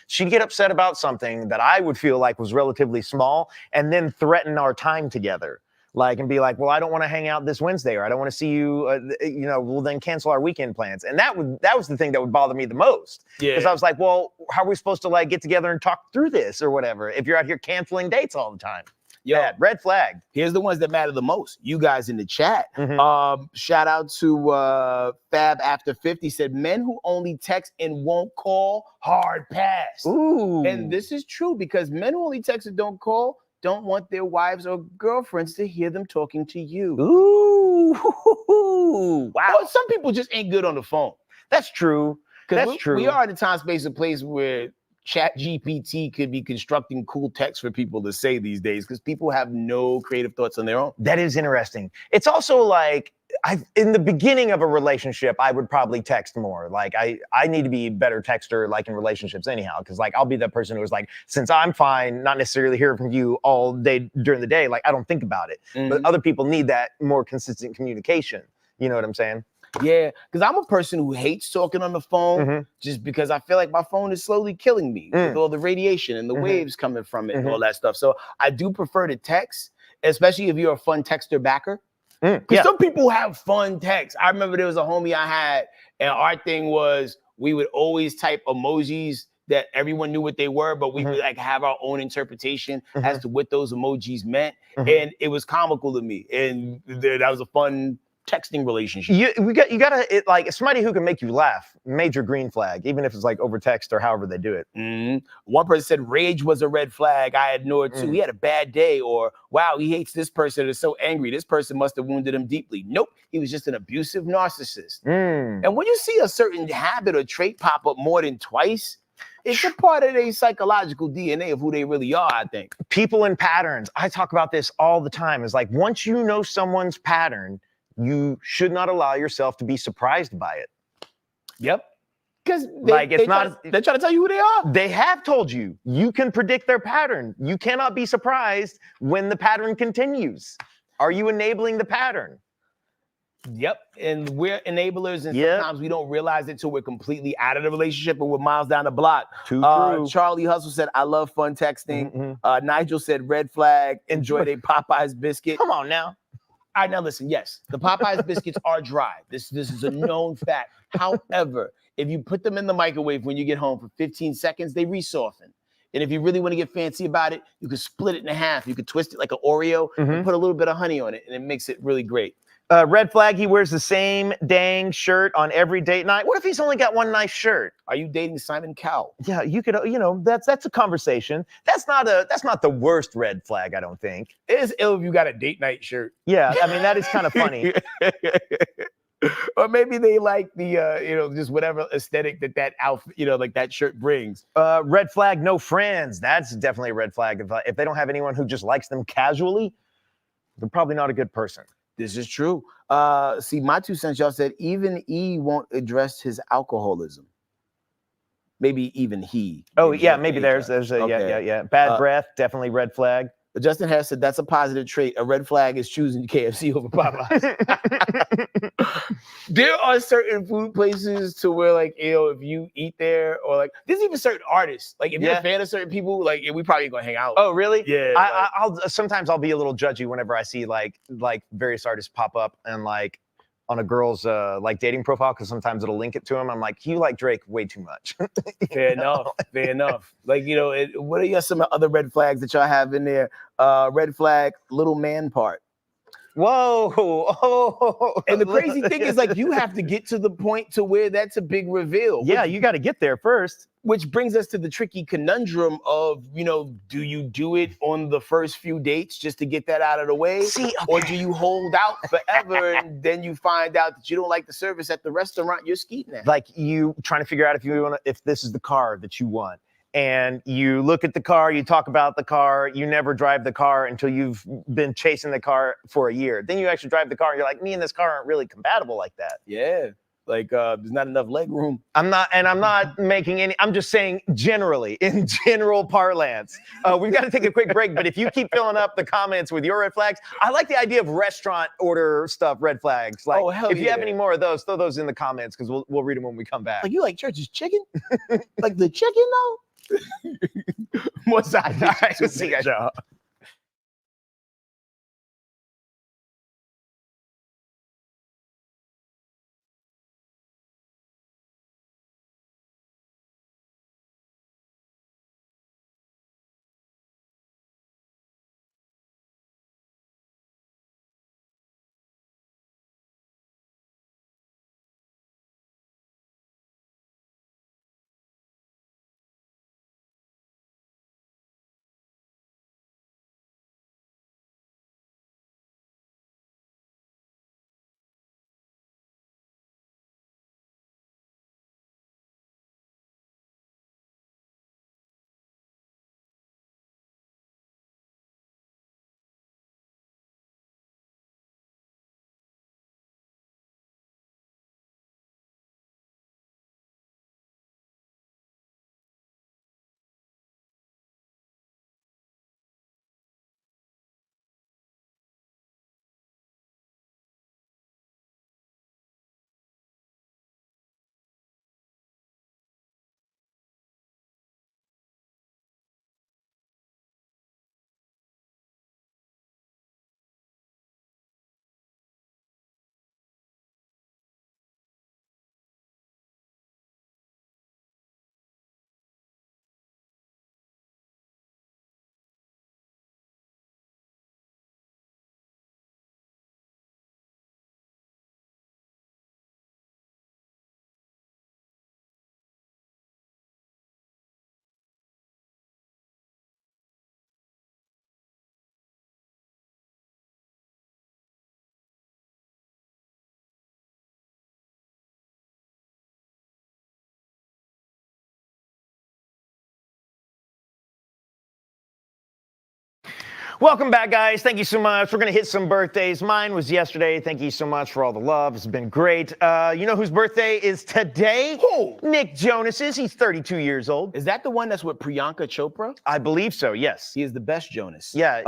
she'd get upset about something that I would feel like was relatively small and then threaten our time together. Like, and be like, well, I don't want to hang out this Wednesday, or I don't want to see you, we'll then cancel our weekend plans. And that was the thing that would bother me the most. Yeah. Because I was like, well, how are we supposed to like get together and talk through this or whatever if you're out here canceling dates all the time? Yeah, red flag. Here's the ones that matter the most. You guys in the chat. Shout out to Fab After 50 said, men who only text and won't call, hard pass. Ooh. And this is true because men who only text and don't call don't want their wives or girlfriends to hear them talking to you. Ooh. Wow. Well, some people just ain't good on the phone. That's true. That's true. We are in a time, space, and place where Chat GPT could be constructing cool text for people to say these days because people have no creative thoughts on their own. That is interesting. It's also like, in the beginning of a relationship, I would probably text more. Like I need to be a better texter, like in relationships anyhow, because like I'll be that person who's like, since I'm fine, not necessarily hearing from you all day during the day, like I don't think about it. But other people need that more consistent communication. You know what I'm saying? Yeah, because I'm a person who hates talking on the phone just because I feel like my phone is slowly killing me with all the radiation and the waves coming from it and all that stuff. So I do prefer to text, especially if you're a fun texter backer. Because some people have fun texts. I remember there was a homie I had, and our thing was we would always type emojis that everyone knew what they were, but we would like have our own interpretation as to what those emojis meant. And it was comical to me. And that was a fun texting relationship. You gotta like somebody who can make you laugh. Major green flag, even if it's like over text or however they do it. One person said rage was a red flag. I ignored too. He had a bad day, or wow, he hates this person. Is so angry. This person must have wounded him deeply. Nope, he was just an abusive narcissist. And when you see a certain habit or trait pop up more than twice, it's a part of their psychological DNA of who they really are, I think. People and patterns. I talk about this all the time. Is like once you know someone's pattern, you should not allow yourself to be surprised by it. Yep. Because Like, it's not. They're trying to tell you who they are. They have told you. You can predict their pattern. You cannot be surprised when the pattern continues. Are you enabling the pattern? Yep. And we're enablers, and sometimes we don't realize it till we're completely out of the relationship and we're miles down the block. Too true. Charlie Hustle said, I love fun texting. Nigel said, red flag, enjoy their Popeyes biscuit. Come on now. All right, now listen, yes, the Popeyes biscuits are dry. This is a known fact. However, if you put them in the microwave when you get home for 15 seconds, they re-soften. And if you really want to get fancy about it, you can split it in half. You can twist it like an Oreo and put a little bit of honey on it, and it makes it really great. Red flag, he wears the same dang shirt on every date night. What if he's only got one nice shirt? Are you dating Simon Cowell? Yeah, you could, that's a conversation. That's not the worst red flag, I don't think. It is ill if you got a date night shirt. Yeah, I mean, that is kind of funny. Or maybe they like the, just whatever aesthetic that outfit, like that shirt brings. Red flag, no friends. That's definitely a red flag. If they don't have anyone who just likes them casually, they're probably not a good person. This is true. See, my 2 cents, y'all said, even E won't address his alcoholism. Maybe even he. Oh, yeah, maybe there's yeah. Bad breath, definitely red flag. Justin Harris said that's a positive trait. A red flag is choosing KFC over Popeyes. There are certain food places to where, like, if you eat there, or like, there's even certain artists. Like, if you're a fan of certain people, like, we probably gonna hang out. Oh, really? Yeah. I'll sometimes I'll be a little judgy whenever I see like various artists pop up and like on a girl's like dating profile, because sometimes it'll link it to him. I'm like, you like Drake way too much. Fair enough. Like, what are some other red flags that y'all have in there? Red flag, little man part. Whoa. Oh. And the crazy thing is, like, you have to get to the point to where that's a big reveal. Yeah, you got to get there first. Which brings us to the tricky conundrum of, do you do it on the first few dates just to get that out of the way? Or do you hold out forever and then you find out that you don't like the service at the restaurant you're skeeting at? Like, you trying to figure out if this is the car that you want. And you look at the car, you talk about the car, you never drive the car until you've been chasing the car for a year. Then you actually drive the car and you're like, me and this car aren't really compatible like that. Yeah. Like, there's not enough leg room. I'm not making any, I'm just saying generally, in general parlance. We've got to take a quick break, but if you keep filling up the comments with your red flags, I like the idea of restaurant order stuff, red flags. Like, if you have any more of those, throw those in the comments, because we'll read them when we come back. Like, you like Church's chicken? Like the chicken, though? More side. All right, we'll see you guys. Welcome back, guys. Thank you so much. We're going to hit some birthdays. Mine was yesterday. Thank you so much for all the love. It's been great. You know whose birthday is today? Who? Nick Jonas's. He's 32 years old. Is that the one that's with Priyanka Chopra? I believe so, yes. He is the best Jonas. Yeah.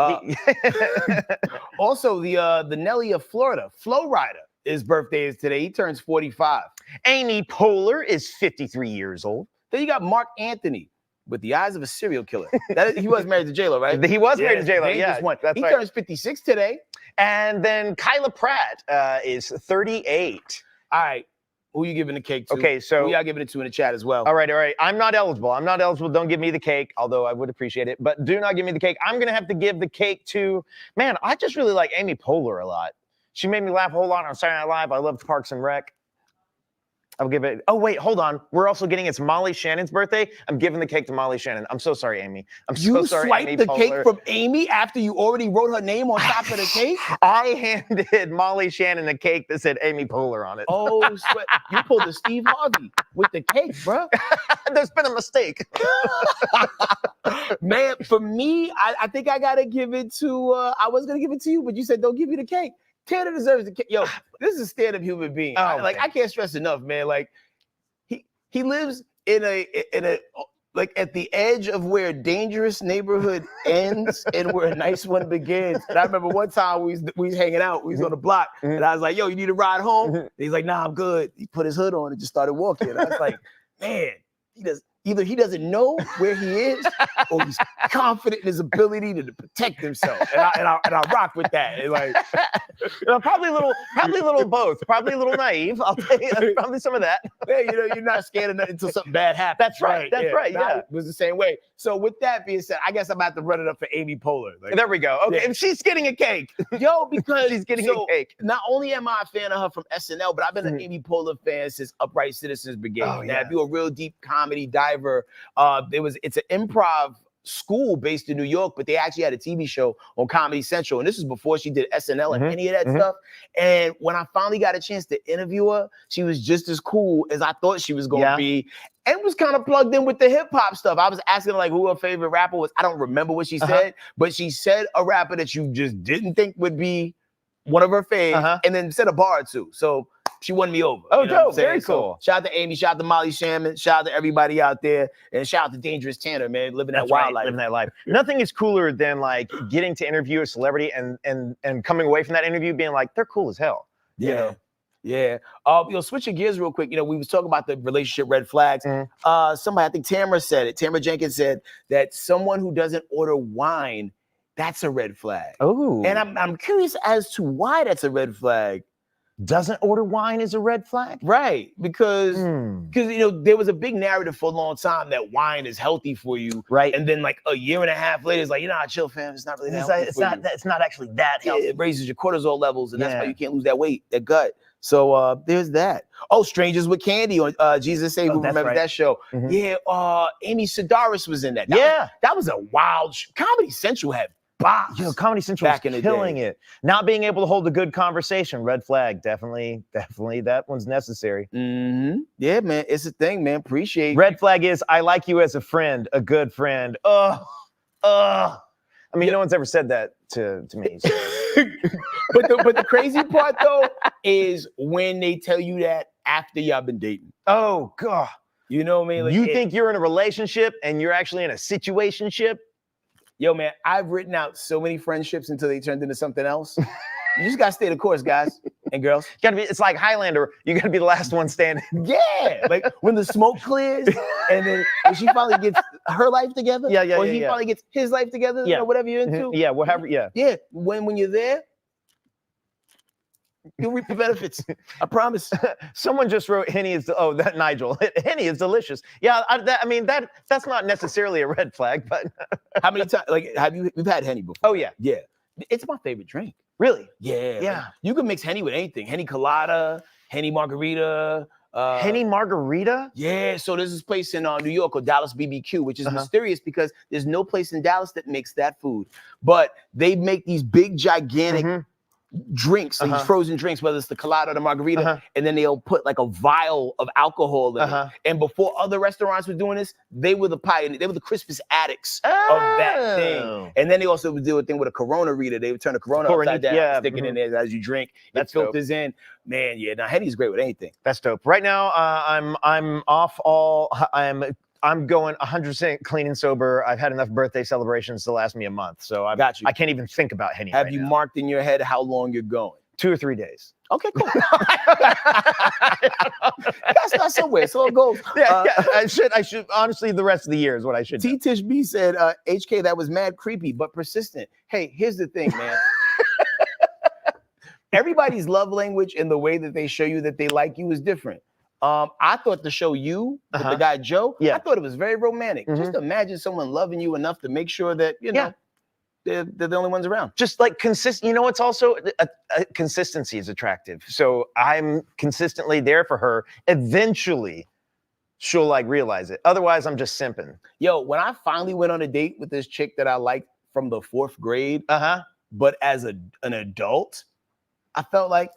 Also, the Nelly of Florida, Flo Rida, his birthday is today. He turns 45. Amy Poehler is 53 years old. Then you got Mark Anthony with the eyes of a serial killer. He was married to J-Lo, right? He was married to J-Lo, yeah. He turns 56 today. And then Kyla Pratt is 38. All right. Who you giving the cake to? Okay, so... Who y'all giving it to in the chat as well? All right. I'm not eligible. Don't give me the cake, although I would appreciate it. But do not give me the cake. I'm going to have to give the cake to... Man, I just really like Amy Poehler a lot. She made me laugh a whole lot on Saturday Night Live. I loved Parks and Rec. I'll give it. Oh, wait, hold on. We're also getting it's Molly Shannon's birthday. I'm giving the cake to Molly Shannon. I'm so sorry, Amy. I'm so sorry, Amy. You swiped the cake from Amy after you already wrote her name on top of the cake? I handed Molly Shannon a cake that said Amy Poehler on it. Oh, sweat. You pulled a Steve Harvey with the cake, bro. There's been a mistake. Man, for me, I think I got to give it to, I was going to give it to you, but you said don't give me the cake. Tanner deserves the cake. Yo, this is a stand-up human being. I can't stress enough, man. Like, he lives in a like at the edge of where a dangerous neighborhood ends and where a nice one begins. And I remember one time we was hanging out, we was on the block, and I was like, yo, you need a ride home? And he's like, nah, I'm good. He put his hood on and just started walking. And I was like, man, either he doesn't know where he is, or he's confident in his ability to protect himself. And I rock with that. And like, probably a little both. Probably a little naive. I'll tell you, probably some of that. Yeah, you're not scared of nothing until something bad happens. That's right. That's right. Yeah, it was the same way. So with that being said, I guess I'm about to run it up for Amy Poehler. Like, there we go. Okay, and she's getting a cake. Yo, because she's getting a cake. Not only am I a fan of her from SNL, but I've been an Amy Poehler fan since Upright Citizens Brigade. Now, if you're a real deep comedy diver, it's an improv school based in New York, but they actually had a TV show on Comedy Central, and this was before she did SNL and any of that stuff. And when I finally got a chance to interview her, she was just as cool as I thought she was going to be, and was kind of plugged in with the hip hop stuff. I was asking her, like, who her favorite rapper was. I don't remember what she said, but she said a rapper that you just didn't think would be one of her faves, and then said a bar or two. So she won me over. Oh, dope. Very cool. So shout out to Amy, shout out to Molly Shannon, shout out to everybody out there, and shout out to Dangerous Tanner, man, living that wild life. Living that life. Nothing is cooler than like getting to interview a celebrity and coming away from that interview being like, they're cool as hell. Yeah. You know? Yeah. Switching gears real quick. We was talking about the relationship red flags. Somebody, I think Tamara said it. Tamara Jenkins said that someone who doesn't order wine, that's a red flag. Oh. And I'm curious as to why that's a red flag. Doesn't order wine is a red flag? Right, because there was a big narrative for a long time that wine is healthy for you. Right. And then like a year and a half later, it's like, chill, fam. It's not really that healthy. It's not actually that healthy. It raises your cortisol levels, and that's why you can't lose that weight, that gut. So there's that. Oh, Strangers with Candy on Jesus Say, who remembers that show? Yeah, Amy Sedaris was in that. That was a wild Comedy Central had bops. Comedy Central back in the killing it. Not being able to hold a good conversation, red flag. Definitely that one's necessary. Yeah, man, it's a thing, man. Appreciate. Red flag is I like you as a friend, a good friend. I mean, no one's ever said that to me. So. but the crazy part though is when they tell you that after y'all been dating. Oh God. You know what I mean? Like, you think you're in a relationship and you're actually in a situationship? Yo, man, I've written out so many friendships until they turned into something else. You just gotta stay the course, guys and girls. It's like Highlander. You gotta be the last one standing. Yeah, like when the smoke clears, and then when she finally gets her life together, or he finally gets his life together, whatever you're into. Yeah, whatever. Yeah. When you're there, you'll reap the benefits. I promise. Someone just wrote Henny is that Nigel. Henny is delicious. Yeah, that's not necessarily a red flag, but how many times? Like, we've had Henny before? Oh yeah. It's my favorite drink. Really? Yeah. Like, you can mix Henny with anything. Henny colada, Henny margarita. Henny margarita? Yeah. So there's this place in New York called Dallas BBQ, which is mysterious because there's no place in Dallas that makes that food. But they make these big, gigantic drinks, these frozen drinks, whether it's the colada or the margarita, and then they'll put like a vial of alcohol in it. And before other restaurants were doing this, they were the pioneers. They were the crispest addicts of that thing. And then they also would do a thing with a Corona reader. They would turn a Corona upside down, stick it in there as you drink. It filters in. Man, yeah. Now Henny's great with anything. That's dope. Right now, I'm off all. I'm going 100% clean and sober. I've had enough birthday celebrations to last me a month, so I got you. I can't even think about Henny. Have you marked in your head how long you're going? 2 or 3 days. Okay, cool. That's not somewhere. So it goes. Yeah, I should honestly. The rest of the year is what I should. Tish B said, "HK, that was mad creepy but persistent." Hey, here's the thing, man. Everybody's love language and the way that they show you that they like you is different. I thought the show You with the guy Joe, I thought it was very romantic. Just imagine someone loving you enough to make sure that, you know, they're the only ones around. Just like consistent, you know, it's also consistency is attractive. So I'm consistently there for her. Eventually, she'll like realize it. Otherwise, I'm just simping. Yo, when I finally went on a date with this chick that I liked from the 4th grade, but as an adult, I felt like,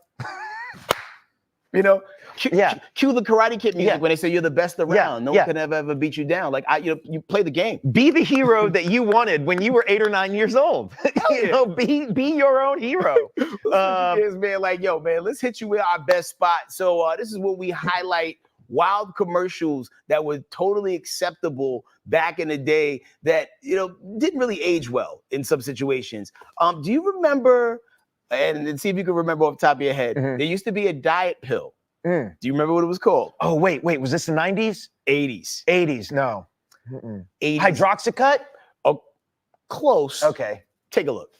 you know, cue the Karate Kid music when they say you're the best around. No one can ever beat you down. Like you play the game. Be the hero that you wanted when you were 8 or 9 years old. You know, be your own hero. Man, like, yo, man, let's hit you with our best spot. So this is what we highlight wild commercials that were totally acceptable back in the day that, you know, didn't really age well in some situations. Do you remember? And see if you can remember off the top of your head. There used to be a diet pill. Do you remember what it was called? Oh, wait. Was this the 90s? 80s. 80s, no. 80s. Hydroxycut? Oh, close. Okay. Take a look.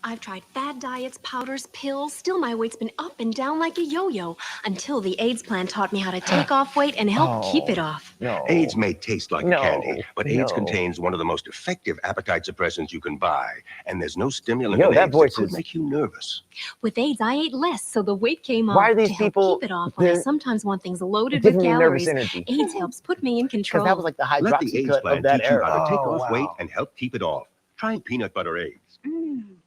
I've tried fad diets, powders, pills. Still, my weight's been up and down like a yo-yo until the AIDS plan taught me how to take off weight and help keep it off. AIDS may taste like candy, but AIDS contains one of the most effective appetite suppressants you can buy. And there's no stimulant in AIDS that could make you nervous. With AIDS, I ate less, so the weight came off. Why are these to people help keep it off when I sometimes want things loaded with calories. AIDS helps put me in control. That was like the Let the AIDS hydroxycut plan of that teach you era. how to take off weight and help keep it off. Try peanut butter AIDS.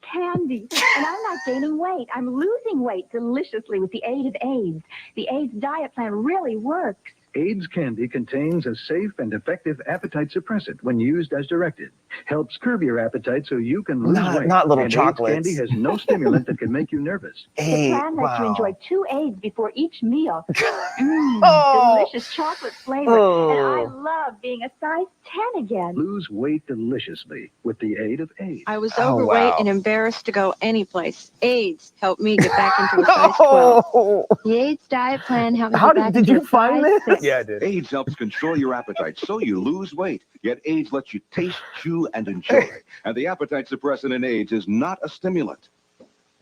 Candy. And I'm not gaining weight. I'm losing weight deliciously with the aid of AIDS. The AIDS diet plan really works. AIDS candy contains a safe and effective appetite suppressant when used as directed. Helps curb your appetite so you can lose weight. Not little and chocolates. AIDS candy has no stimulant that can make you nervous. The plan lets you enjoy 2 AIDS before each meal. Delicious chocolate flavor. And I love being a size 10 again. Lose weight deliciously with the aid of AIDS. I was overweight and embarrassed to go anyplace. AIDS helped me get back into a size 12. The AIDS diet plan helped me How get back did you into a find size this? 6. Yeah, I did. AIDS helps control your appetite so you lose weight. Yet AIDS lets you taste, chew, and enjoy. And the appetite suppressant in AIDS is not a stimulant.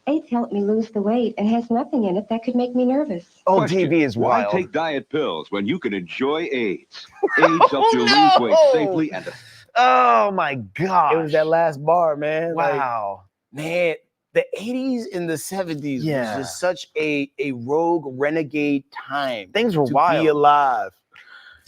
AIDS helped me lose the weight and has nothing in it that could make me nervous. Oh, TV is wild. Why take diet pills when you can enjoy AIDS? AIDS helps you lose weight safely and oh my God. It was that last bar, man. Wow. Like, man, the 80s and the 70s was just such a rogue renegade time. Things were to wild. be alive.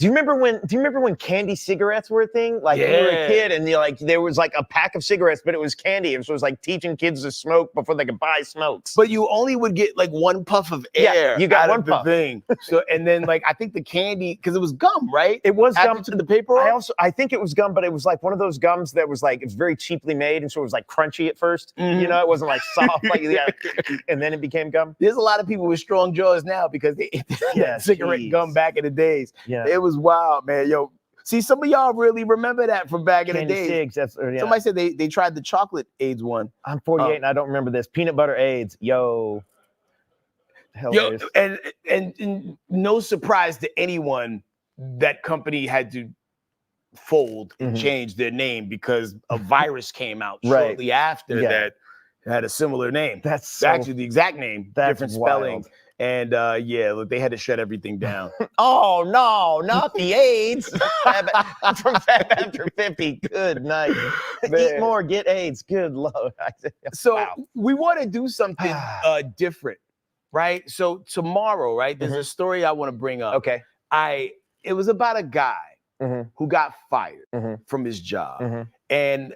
Do you remember when candy cigarettes were a thing? Like when you were a kid and there was like a pack of cigarettes, but it was candy. And so it was like teaching kids to smoke before they could buy smokes. But you only would get like one puff of air. You got out one of the puff. thing. So and then like I think the candy, because it was gum, right? It was After gum. to the paper. I think it was gum, but it was like one of those gums that was like, it was very cheaply made. And so it was like crunchy at first. You know, it wasn't like soft, like and then it became gum. There's a lot of people with strong jaws now because they ate cigarette gum back in the days. It was wild, man. Yo, see, some of y'all really remember that from back in the day. Cigs, Somebody said they tried the chocolate AIDS one. I'm 48 and I don't remember this. Peanut butter AIDS. Yo. Hilarious. Yo, and no surprise to anyone, that company had to fold and change their name because a virus came out shortly after that had a similar name. That's actually the exact name, different spelling. And look, they had to shut everything down. Oh no, not the AIDS. From Fat After 50. Good night. Eat more, get AIDS. Good Lord. So we want to do something different, right? So tomorrow, right? There's a story I want to bring up. Okay. It was about a guy who got fired from his job, and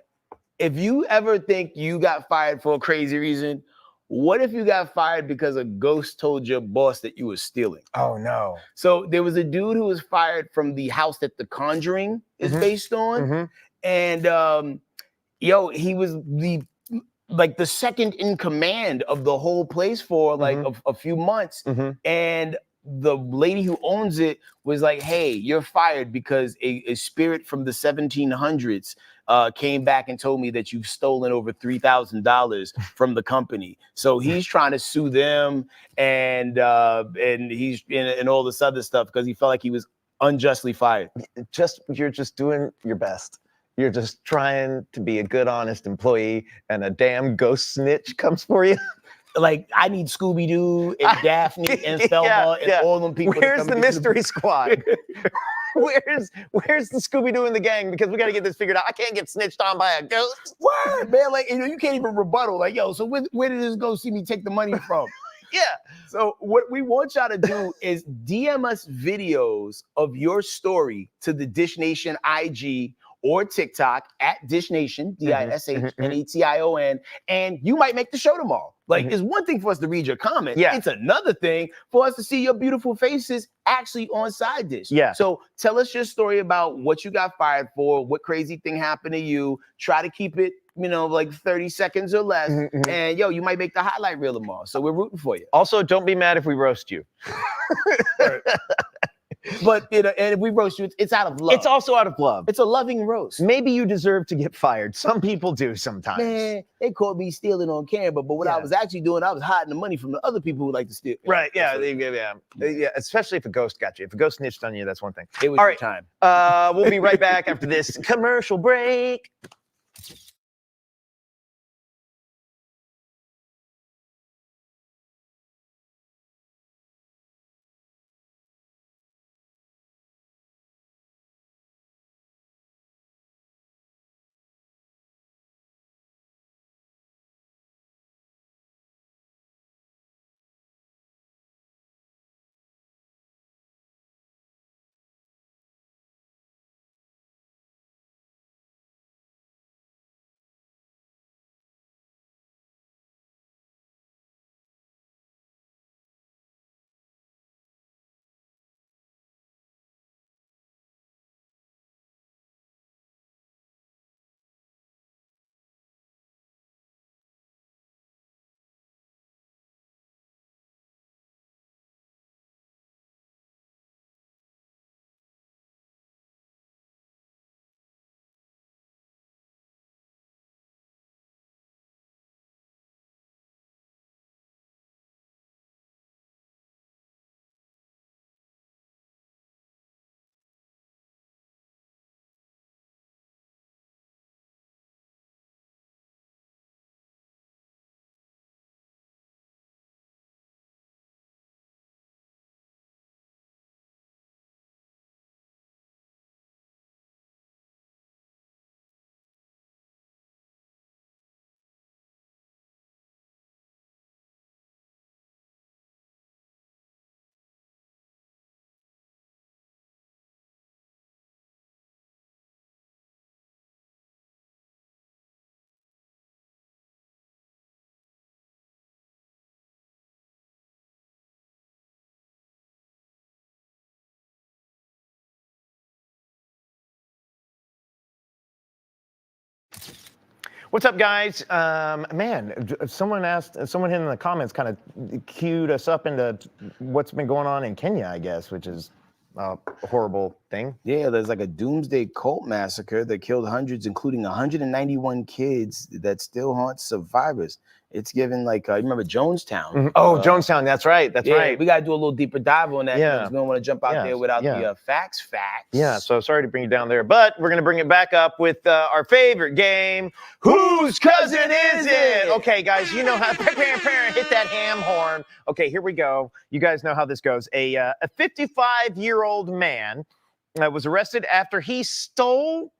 if you ever think you got fired for a crazy reason, what if you got fired because a ghost told your boss that you were stealing? Oh, no. So there was a dude who was fired from the house that The Conjuring is based on. And he was the second in command of the whole place for like a few months. And the lady who owns it was like, hey, you're fired because a spirit from the 1700s came back and told me that you've stolen over $3,000 from the company. So he's trying to sue them and he's and all this other stuff because he felt like he was unjustly fired. You're just doing your best. You're just trying to be a good, honest employee, and a damn ghost snitch comes for you. Like, I need Scooby-Doo and Daphne and Thelma and all them people. Where's the mystery squad? Where's the Scooby-Doo and the gang? Because we got to get this figured out. I can't get snitched on by a ghost. Word, man. Like, you can't even rebuttal. Like, yo, so where did this ghost see me take the money from? Yeah. So what we want y'all to do is DM us videos of your story to the Dish Nation IG or TikTok at Dish Nation, DISHNETION, and you might make the show tomorrow. Like, it's one thing for us to read your comments. Yeah. It's another thing for us to see your beautiful faces actually on Side Dish. Yeah. So tell us your story about what you got fired for, what crazy thing happened to you. Try to keep it, like 30 seconds or less. And you might make the highlight reel tomorrow. So we're rooting for you. Also, don't be mad if we roast you. But and if we roast you, it's out of love. It's also out of love. It's a loving roast. Maybe you deserve to get fired. Some people do sometimes. Man, they caught me stealing on camera, but what I was actually doing, I was hiding the money from the other people who like to steal. Right? Yeah. Especially if a ghost got you. If a ghost snitched on you, that's one thing. It was all your right. time. We'll be right back after this commercial break. What's up, guys? Man, someone in the comments kind of queued us up into what's been going on in Kenya, I guess, which is a horrible thing. Yeah, there's like a doomsday cult massacre that killed hundreds, including 191 kids that still haunts survivors. It's given like, you remember Jonestown? Oh, Jonestown, that's right, that's right. We got to do a little deeper dive on that. Yeah. We don't want to jump out there without the facts. Yeah, so sorry to bring you down there, but we're going to bring it back up with our favorite game, Whose Cousin Is It? Okay, guys, you know how, hit that ham horn. Okay, here we go. You guys know how this goes. A 55-year-old man was arrested after he stole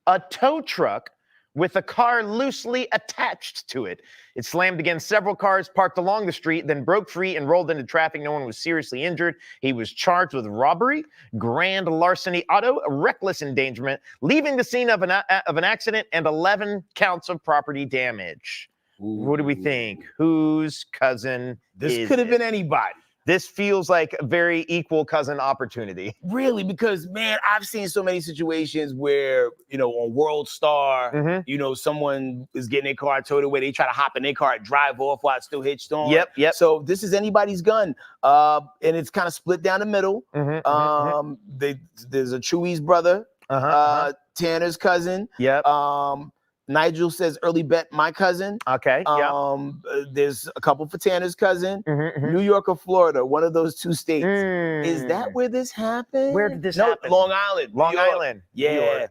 a tow truck with a car loosely attached to it. It slammed against several cars parked along the street, then broke free and rolled into traffic. No one was seriously injured. He was charged with robbery, grand larceny, auto, reckless endangerment, leaving the scene of an accident, and 11 counts of property damage. Ooh. What do we think? Whose cousin This could have been anybody. This feels like a very equal cousin opportunity. Really, because man, I've seen so many situations where, you know, on World Star, you know, someone is getting their car towed away. They try to hop in their car and drive off while it's still hitched on. Yep. So this is anybody's gun. And it's kind of split down the middle. There's a Chewy's brother, Tanner's cousin. Nigel says early bet my cousin. Okay. There's a couple for Tanner's cousin. New York or Florida, one of those two states. Is that where this happened? Where did this happen? Long Island. Long Island. Yeah.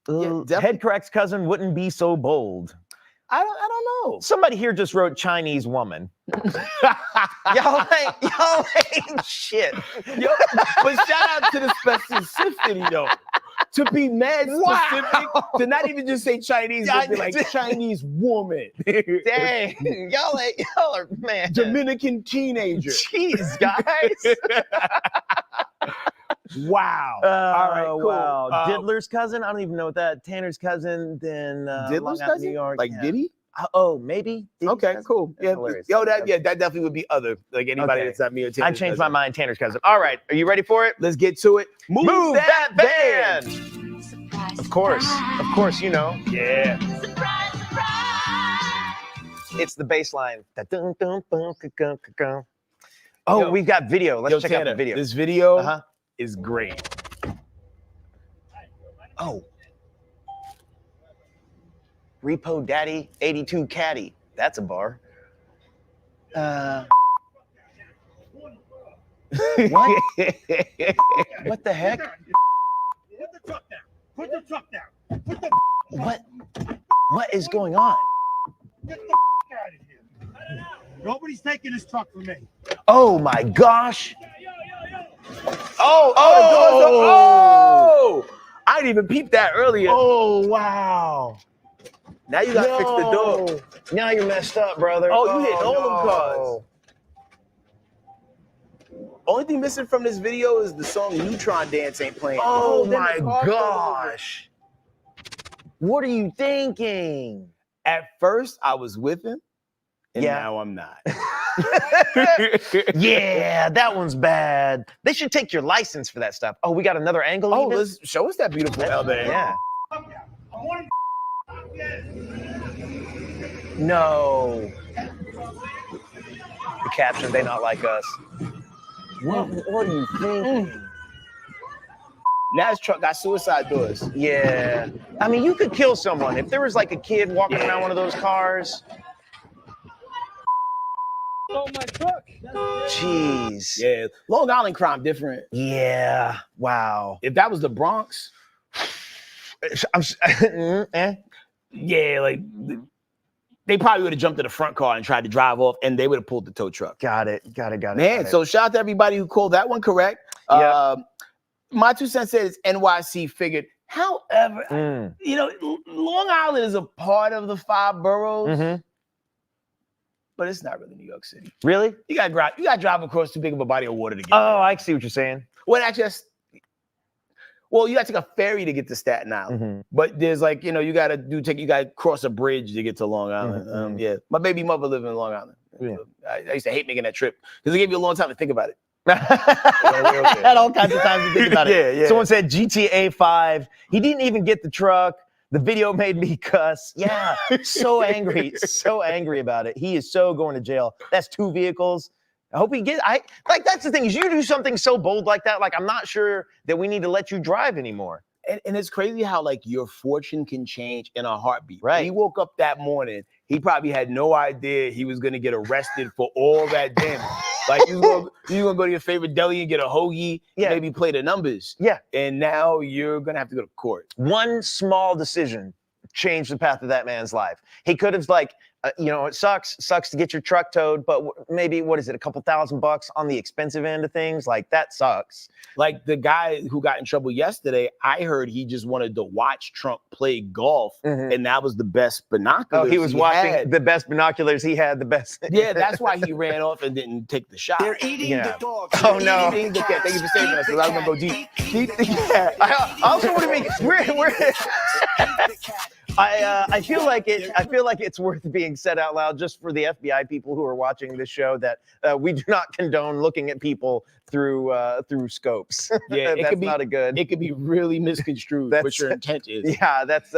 Head correct's cousin wouldn't be so bold. I don't know. Somebody here just wrote Chinese woman. y'all ain't shit. But shout out to the specificity though. To be mad specific, to not even just say Chinese, but be like Chinese woman. Dang, y'all are man. Dominican teenager. Jeez, guys. Wow. All right, cool. Wow. Diddler's cousin? I don't even know what that. Tanner's cousin, then Diddler's cousin? New York. Like Diddy? Oh, maybe. Diddy's okay, cousin? cool. That's hilarious. That definitely would be other. Like anybody that's not me or Tanner's I changed my mind. Tanner's cousin. All right, are you ready for it? Let's get to it. Move that band. Surprise, of course, you know. Yeah. Surprise, surprise. It's the bass line. Oh, we've got video. Let's check out the video. This video is great. Oh. Repo Daddy 82 Caddy. That's a bar. What? What the heck? Put the truck down. Put the truck down. Put the What is going on? Get the out of here. Nobody's taking this truck from me. Oh my gosh. Oh! I didn't even peep that earlier. Oh, wow. Now you gotta fix the door. Now you're messed up, brother. Oh, you hit all them cars. Only thing missing from this video is the song Neutron Dance ain't playing. Oh my gosh. What are you thinking? At first, I was with him, and now I'm not. Yeah, that one's bad. They should take your license for that stuff. Oh, we got another angle. Oh, let's show us that beautiful L there. Yeah. No. The caption, they not like us. What do you think? Now his truck got suicide doors. Yeah. I mean, you could kill someone. If there was like a kid walking around one of those cars. Oh, my truck. Jeez. Yeah. Long Island crime different. Yeah. Wow. If that was the Bronx. Yeah, like they probably would have jumped in the front car and tried to drive off, and they would have pulled the tow truck. Got it. Man, so shout out to everybody who called that one correct. My 2 cents says NYC figured. However, you know, Long Island is a part of the 5 boroughs, but it's not really New York City. Really? You gotta drive across too big of a body of water to get there. I see what you're saying. Well, actually, you gotta take a ferry to get to Staten Island. But there's like, you know, you gotta cross a bridge to get to Long Island. Yeah, my baby mother lived in Long Island. Yeah. I used to hate making that trip because it gave you a long time to think about it. Had all kinds of time to think about it. Yeah. Someone said GTA 5. He didn't even get the truck. The video made me cuss. Yeah, so angry about it. He is so going to jail. That's 2 vehicles. I hope he gets. That's the thing is you do something so bold like that. Like I'm not sure that we need to let you drive anymore. And it's crazy how like your fortune can change in a heartbeat. Right. When he woke up that morning, he probably had no idea he was gonna get arrested for all that damage. Like you're gonna go to your favorite deli and get a hoagie, maybe play the numbers. Yeah. And now you're gonna have to go to court. One small decision changed the path of that man's life. He could have like you know, it sucks to get your truck towed, but maybe, what is it, a couple $1,000 on the expensive end of things? Like, that sucks. Like the guy who got in trouble yesterday, I heard he just wanted to watch Trump play golf, and that was the best binoculars. Oh, he was watching the best binoculars he had, the best. Yeah, that's why he ran off and didn't take the shot. They're eating the dogs. Oh, no. Eating the cat. Thank you for saying that, because I'm going to go deep. Yeah. I also want to make I feel like it's worth being said out loud just for the FBI people who are watching this show that we do not condone looking at people through scopes. Yeah, that's not a good. It could be really misconstrued what your intent is. Yeah, that's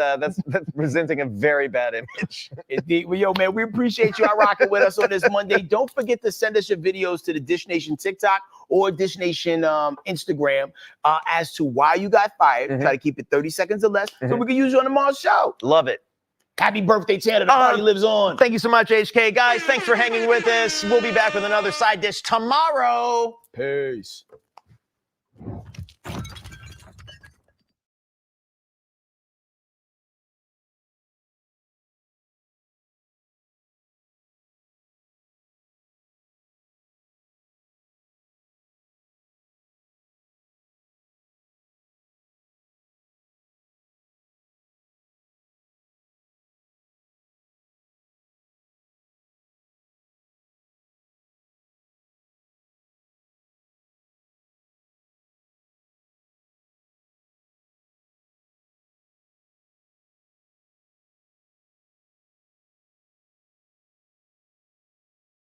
presenting a very bad image. Indeed. Well, yo, man, we appreciate you rocking with us on this Monday. Don't forget to send us your videos to the Dish Nation TikTok or Dish Nation Instagram as to why you got fired. Try to keep it 30 seconds or less so we can use you on tomorrow's show. Love it. Happy birthday, Tanner. The party lives on. Thank you so much, HK. Guys, thanks for hanging with us. We'll be back with another side dish tomorrow. Peace.